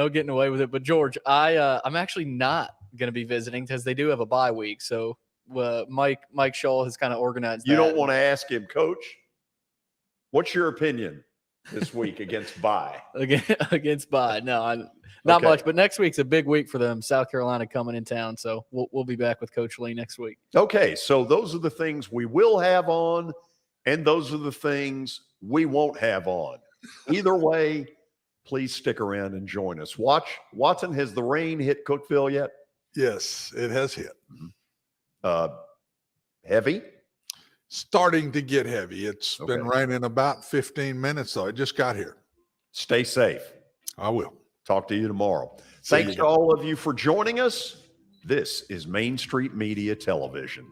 Speaker 6: getting away with it. But George, I'm actually not going to be visiting because they do have a bye week. So Mike Scholl has kind of organized.
Speaker 3: You don't want to ask him, Coach. What's your opinion this week against bye?
Speaker 6: Against bye? No, not much. But next week's a big week for them. South Carolina coming in town, so we'll be back with Coach Lee next week.
Speaker 3: Okay, so those are the things we will have on, and those are the things we won't have on. Either way, please stick around and join us. Watson, has the rain hit Cookeville yet?
Speaker 4: Yes, it has hit.
Speaker 3: Heavy?
Speaker 4: Starting to get heavy. It's been raining about 15 minutes, though. It just got here.
Speaker 3: Stay safe.
Speaker 4: I will.
Speaker 3: Talk to you tomorrow. Thanks to all of you for joining us. This is Main Street Media Television.